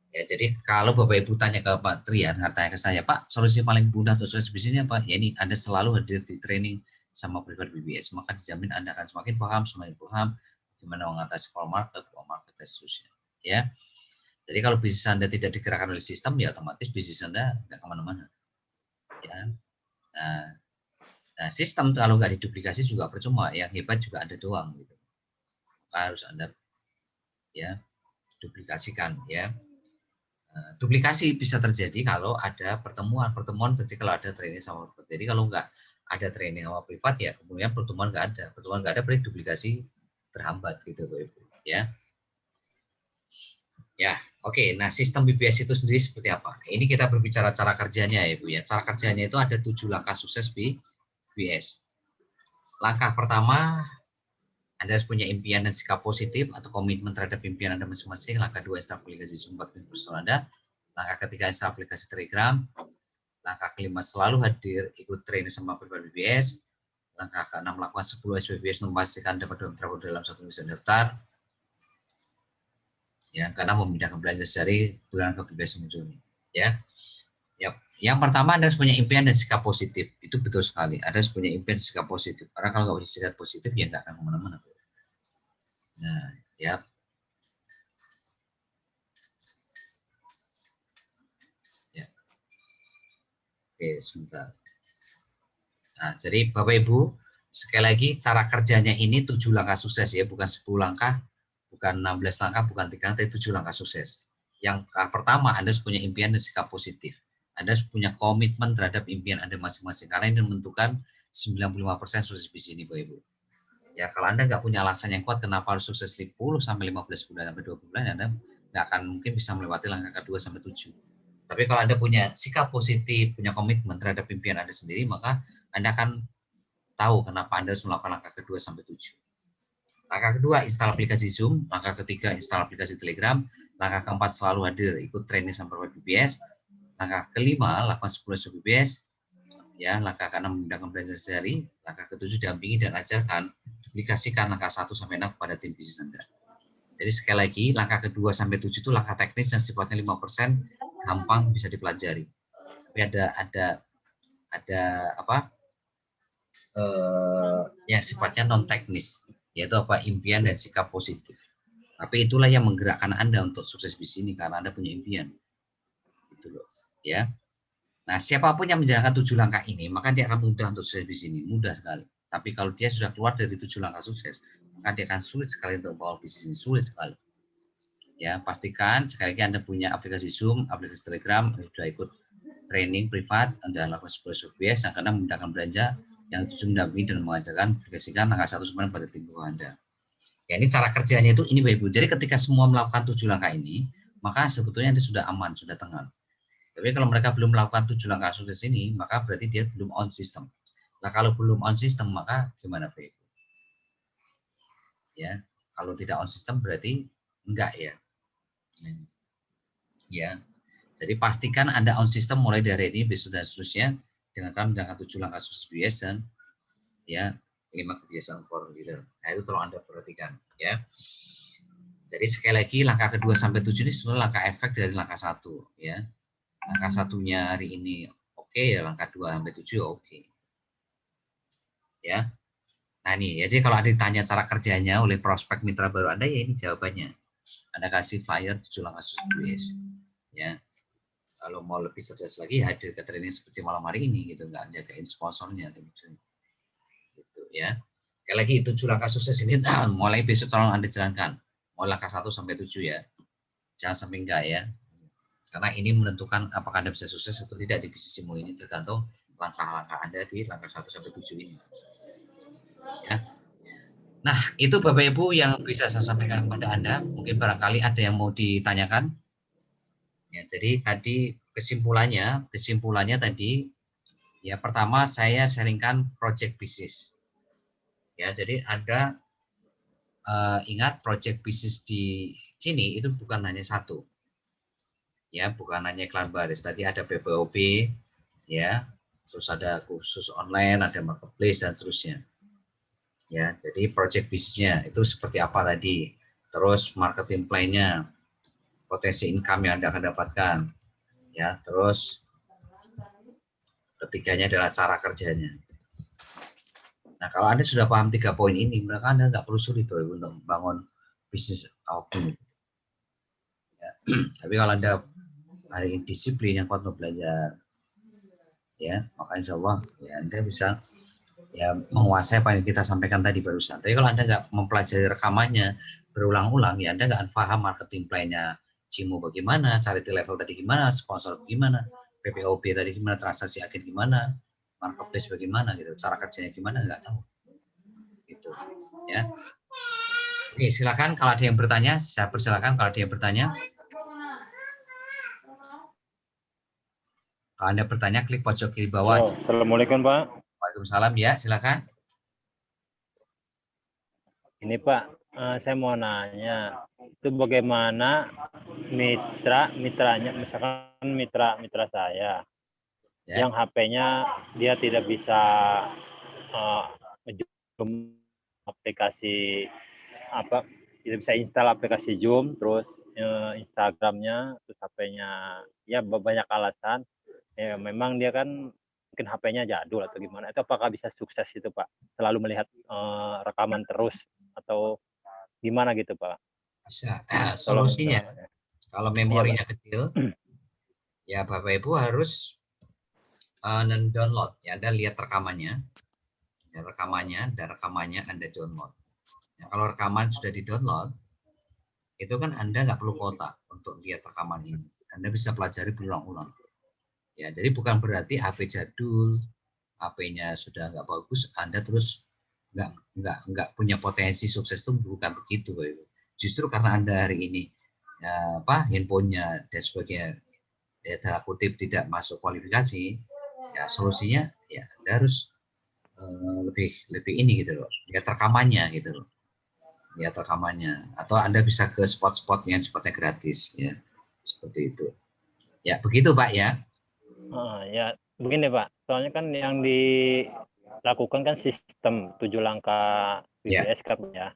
Ya, jadi kalau Bapak Ibu tanya ke Pak Trian, tanya ke saya, Pak, solusi paling mudah untuk sukses bisnisnya apa? Ya ini, Anda selalu hadir di training sama privat BBS, maka dijamin Anda akan semakin semakin paham gimana mengatasi pola market dan seterusnya. Ya, jadi kalau bisnis Anda tidak digerakkan oleh sistem, ya otomatis bisnis Anda nggak kemana-mana. Ya, nah sistem kalau nggak diduplikasi juga percuma, yang hebat juga Anda doang gitu. Harus Anda ya duplikasikan ya. Duplikasi bisa terjadi kalau ada pertemuan berarti kalau ada training sama privat. Jadi kalau nggak ada training sama privat ya kemudian pertemuan nggak ada berarti duplikasi terhambat gitu Bapak Ibu ya. Ya, oke. Nah, sistem BBS itu sendiri seperti apa? Ini kita berbicara cara kerjanya ya, Bu ya. Cara kerjanya itu ada 7 langkah sukses BBS. Langkah pertama, Anda harus punya impian dan sikap positif atau komitmen terhadap impian Anda masing-masing. Langkah 2, install aplikasi Zoom buat personal Anda. Langkah ketiga, install aplikasi Telegram. Langkah kelima, selalu hadir ikut training sama privat BBS. Langkah keenam, melakukan 10 SPBS memastikan dapat dalam 1 minggu daftar. Ya, karena memindahkan belanja dari bulan ke BBS Juni. Ya. Yang pertama, Anda harus punya impian dan sikap positif. Itu betul sekali. Anda harus punya impian dan sikap positif. Karena kalau nggak punya sikap positif, ya nggak akan kemana-mana. Nah, ya. Ya. Oke, sebentar. Nah, jadi Bapak Ibu, sekali lagi cara kerjanya ini 7 langkah sukses ya, bukan 10 langkah. bukan 16 langkah, bukan 3 langkah, tapi 7 langkah sukses. Yang pertama, Anda harus punya impian dan sikap positif. Anda harus punya komitmen terhadap impian Anda masing-masing, karena ini menentukan 95% sukses bisnis ini, Bapak Ibu. Ya, kalau Anda nggak punya alasan yang kuat kenapa harus sukses 10 sampai 15 bulan sampai 20 bulan, Anda nggak akan mungkin bisa melewati langkah kedua sampai 7. Tapi kalau Anda punya sikap positif, punya komitmen terhadap impian Anda sendiri, maka Anda akan tahu kenapa Anda harus melakukan langkah kedua sampai 7. Langkah kedua, install aplikasi Zoom. Langkah ketiga, install aplikasi Telegram. Langkah keempat, selalu hadir ikut training sampai BBS. Langkah kelima, lakukan 10 BBS. Ya, langkah keenam, menggunakan belajar sehari. Langkah ketujuh, dampingi dan ajarkan, duplikasikan langkah 1 sampai 6 kepada tim bisnis Anda. Jadi sekali lagi, langkah kedua sampai 7 itu langkah teknis yang sifatnya 5% gampang bisa dipelajari. Tapi ada apa? Yang sifatnya non teknis, yaitu apa, impian dan sikap positif. Tapi itulah yang menggerakkan Anda untuk sukses bisnis ini karena Anda punya impian. Gitu loh, ya. Nah, siapapun yang menjalankan 7 langkah ini, maka dia akan mudah untuk sukses bisnis ini, mudah sekali. Tapi kalau dia sudah keluar dari 7 langkah sukses, maka dia akan sulit sekali untuk membawa bisnis ini, sulit sekali. Ya, pastikan sekali lagi Anda punya aplikasi Zoom, aplikasi Telegram, sudah ikut training privat, Anda lakukan 10 BBS yang karena memudahkan belanja, yang tujuan mendampingi dan mengajarkan aplikasikan langkah 1 sebenarnya pada tim Anda. Ya, ini cara kerjanya itu ini Bapak Ibu. Jadi ketika semua melakukan 7 langkah ini, maka sebetulnya Anda sudah aman, sudah tenang. Tapi kalau mereka belum melakukan 7 langkah sukses ini, maka berarti dia belum on system. Nah, kalau belum on system, maka gimana Bapak Ibu? Ya, kalau tidak on system berarti enggak ya. Ya. Jadi pastikan Anda on system mulai dari ini, besok dan seterusnya dengan cara menjalankan 7 langkah sukses biasa, ya, 5 kebiasaan core leader. Nah, itu tolong Anda perhatikan, ya. Jadi sekali lagi langkah kedua sampai 7 ini sebenarnya langkah efek dari langkah 1, ya. Langkah satunya hari ini oke, ya langkah 2 sampai 7 oke. Ya. Nah, ini jadi kalau ada ditanya cara kerjanya oleh prospek mitra baru Anda, ya ini jawabannya. Anda kasih flyer 7 langkah sukses, ya. Kalau mau lebih cerdas lagi, hadir ke training seperti malam hari ini gitu, nggak jagain sponsornya gitu ya. Sekali lagi 7 langkah sukses ini mulai besok tolong Anda jalankan. Mulai langkah 1 sampai 7 ya. Jangan sampai enggak ya. Karena ini menentukan apakah Anda bisa sukses atau tidak di bisnismu ini, tergantung langkah-langkah Anda di langkah 1 sampai 7 ini. Ya. Nah, itu Bapak Ibu yang bisa saya sampaikan kepada Anda. Mungkin barangkali ada yang mau ditanyakan. Ya, jadi tadi kesimpulannya tadi, ya pertama saya sharingkan project bisnis. Ya, jadi Anda ingat project bisnis di sini itu bukan hanya satu. Ya, bukan hanya iklan baris. Tadi ada BPOB, ya, terus ada kursus online, ada marketplace dan seterusnya. Ya, jadi project bisnisnya itu seperti apa tadi. Terus marketing plan-nya, potensi income yang Anda akan dapatkan. Ya, terus ketiganya adalah cara kerjanya. Nah, kalau Anda sudah paham 3 poin ini, maka Anda nggak perlu sulit untuk membangun bisnis apapun. Ya. Tapi kalau Anda hari ini disiplin yang kuat untuk belajar, ya, maka insya Allah ya Anda bisa ya menguasai apa yang kita sampaikan tadi barusan. Tapi kalau Anda nggak mempelajari rekamannya berulang-ulang, ya Anda nggak akan paham marketing plan-nya Cimo bagaimana, charity level tadi gimana, sponsor bagaimana, PPOB tadi gimana, transaksi agen gimana, marketplace bagaimana gitu, cara kerjanya gimana nggak tahu. Gitu, ya. Oke, silakan kalau ada yang bertanya, saya persilakan kalau ada yang bertanya. Kalau Anda bertanya, klik pojok kiri bawah. Assalamualaikum Pak. Waalaikumsalam, ya silakan. Ini Pak, saya mau nanya, itu bagaimana mitranya, misalkan mitra saya, Ya. yang HP-nya dia tidak bisa aplikasi tidak bisa install aplikasi Zoom, terus Instagramnya, terus HP-nya ya banyak alasan. Ya memang dia kan mungkin HP-nya jadul atau gimana. Itu apakah bisa sukses itu Pak? Selalu melihat rekaman terus atau gimana gitu Pak? Bisa. Tolong Solusinya, kalau memorinya kecil, ya Bapak Ibu harus download. Ya, Anda lihat rekamannya, dan rekamannya Anda download. Ya, kalau rekaman sudah di download, itu kan Anda nggak perlu kuota untuk lihat rekaman ini. Anda bisa pelajari berulang-ulang. Ya, jadi bukan berarti HP jadul, HP-nya sudah nggak bagus, Anda terus nggak punya potensi sukses, itu bukan begitu, Bapak Ibu. Justru karena Anda hari ini handphonenya dan sebagainya ya, dalam kutip tidak masuk kualifikasi, ya solusinya ya Anda harus lebih ini gitu loh, lihat rekamannya gitu loh, lihat rekamannya, atau Anda bisa ke spot-spot yang sifatnya gratis ya, seperti itu ya, begitu Pak ya. Ya begini Pak, soalnya kan yang dilakukan kan sistem 7 langkah BBS kan ya.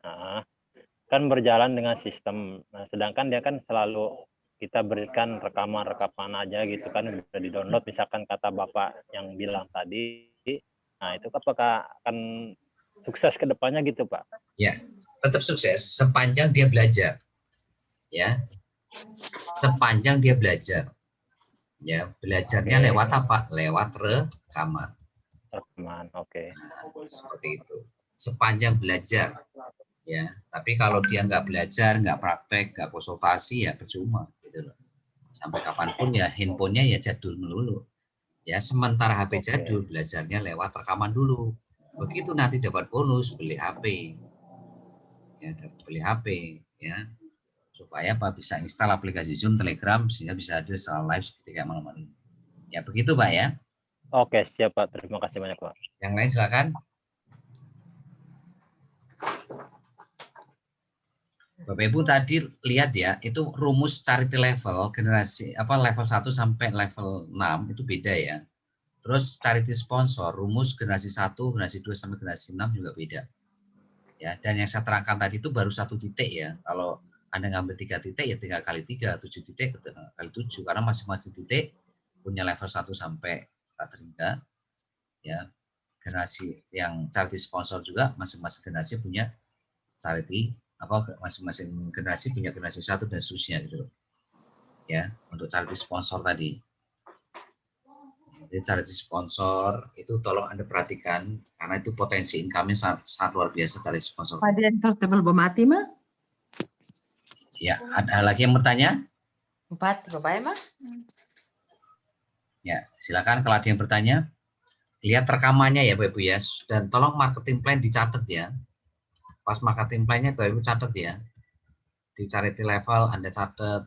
Kan berjalan dengan sistem. Nah, sedangkan dia kan selalu kita berikan rekaman aja gitu kan, bisa di-download misalkan kata Bapak yang bilang tadi. Nah, itu apakah akan sukses ke depannya gitu, Pak? Ya, tetap sukses sepanjang dia belajar. Ya. Sepanjang dia belajar. Ya, belajarnya lewat apa? Lewat rekaman. Rekaman, oke. Nah, seperti itu. Sepanjang belajar. Ya, tapi kalau dia nggak belajar, nggak praktek, nggak konsultasi, ya percuma gitu loh. Sampai kapanpun ya handphonenya ya jadul melulu. Ya, sementara HP jadul, belajarnya lewat rekaman dulu. Begitu nanti dapat bonus, beli HP. Ya, beli HP ya. Supaya Pak bisa install aplikasi Zoom, Telegram, sehingga bisa hadir secara live seperti kayak malam ini. Ya begitu Pak ya. Oke, siap Pak. Terima kasih banyak Pak. Yang lain silakan. Bapak Ibu tadi lihat ya, itu rumus charity level generasi level 1 sampai level 6 itu beda ya. Terus charity sponsor, rumus generasi 1, generasi 2 sampai generasi 6 juga beda. Ya, dan yang saya terangkan tadi itu baru 1 titik ya. Kalau Anda ngambil 3 titik ya tinggal kali 3, 7 titik kali 7 karena masing-masing titik punya level 1 sampai tak terhingga. Ya, generasi yang charity sponsor juga masing-masing generasi punya charity masing-masing generasi punya generasi 1 dan seterusnya gitu. Ya, untuk charity sponsor tadi. Jadi charity sponsor itu tolong Anda perhatikan karena itu potensi income-nya sangat luar biasa charity sponsor. Ada yang table mati mah? Ya, ada lagi yang bertanya? 4, Bapak ya mah? Ya, silakan kalau ada yang bertanya. Lihat rekamannya ya Bapak Ibu ya, dan tolong marketing plan dicatat ya. Pas marketing plan-nya Bapak Ibu catat ya. Di charity level Anda catat,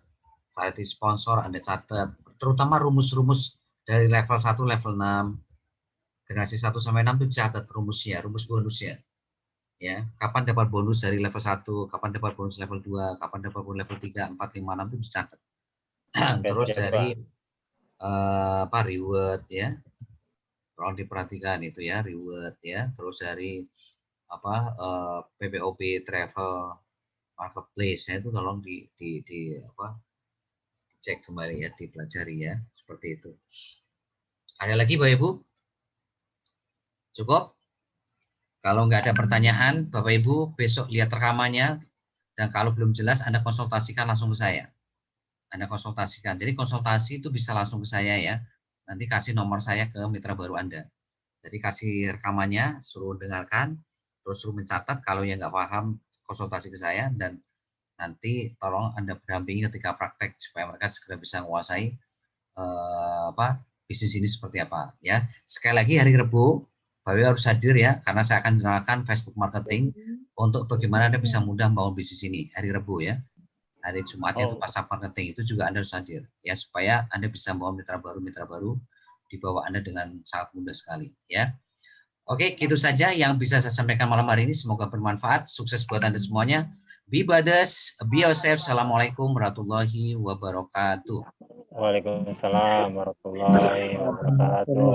charity sponsor Anda catat, terutama rumus-rumus dari level 1 level 6. Generasi 1 sampai 6 itu catat rumusnya, rumus bonusnya. Ya, kapan dapat bonus dari level 1, kapan dapat bonus level 2, kapan dapat bonus level 3, 4, 5, 6 itu dicatat. Terus dari reward ya. Tolong diperhatikan itu ya, reward ya. Terus dari PPOP travel marketplace ya, itu tolong dicek kembali ya, dipelajari ya, seperti itu. Ada lagi Bapak Ibu? Cukup? Kalau nggak ada pertanyaan, Bapak Ibu besok lihat rekamannya, dan kalau belum jelas Anda konsultasikan langsung ke saya. Anda konsultasikan. Jadi konsultasi itu bisa langsung ke saya ya. Nanti kasih nomor saya ke mitra baru Anda. Jadi kasih rekamannya, suruh dengarkan, terus suruh mencatat. Kalau yang nggak paham, konsultasi ke saya, dan nanti tolong Anda berdampingi ketika praktek supaya mereka segera bisa menguasai bisnis ini seperti apa ya. Sekali lagi hari Rabu Bapak harus hadir ya, karena saya akan mengenalkan Facebook Marketing untuk bagaimana Anda bisa mudah membangun bisnis ini hari Rabu ya. Hari Jumatnya itu pasar marketing, itu juga Anda harus hadir ya, supaya Anda bisa membawa mitra baru di bawah Anda dengan sangat mudah sekali ya. Oke, gitu saja yang bisa saya sampaikan malam hari ini. Semoga bermanfaat. Sukses buat Anda semuanya. Be brothers, be yourself. Assalamualaikum warahmatullahi wabarakatuh. Waalaikumsalam warahmatullahi wabarakatuh.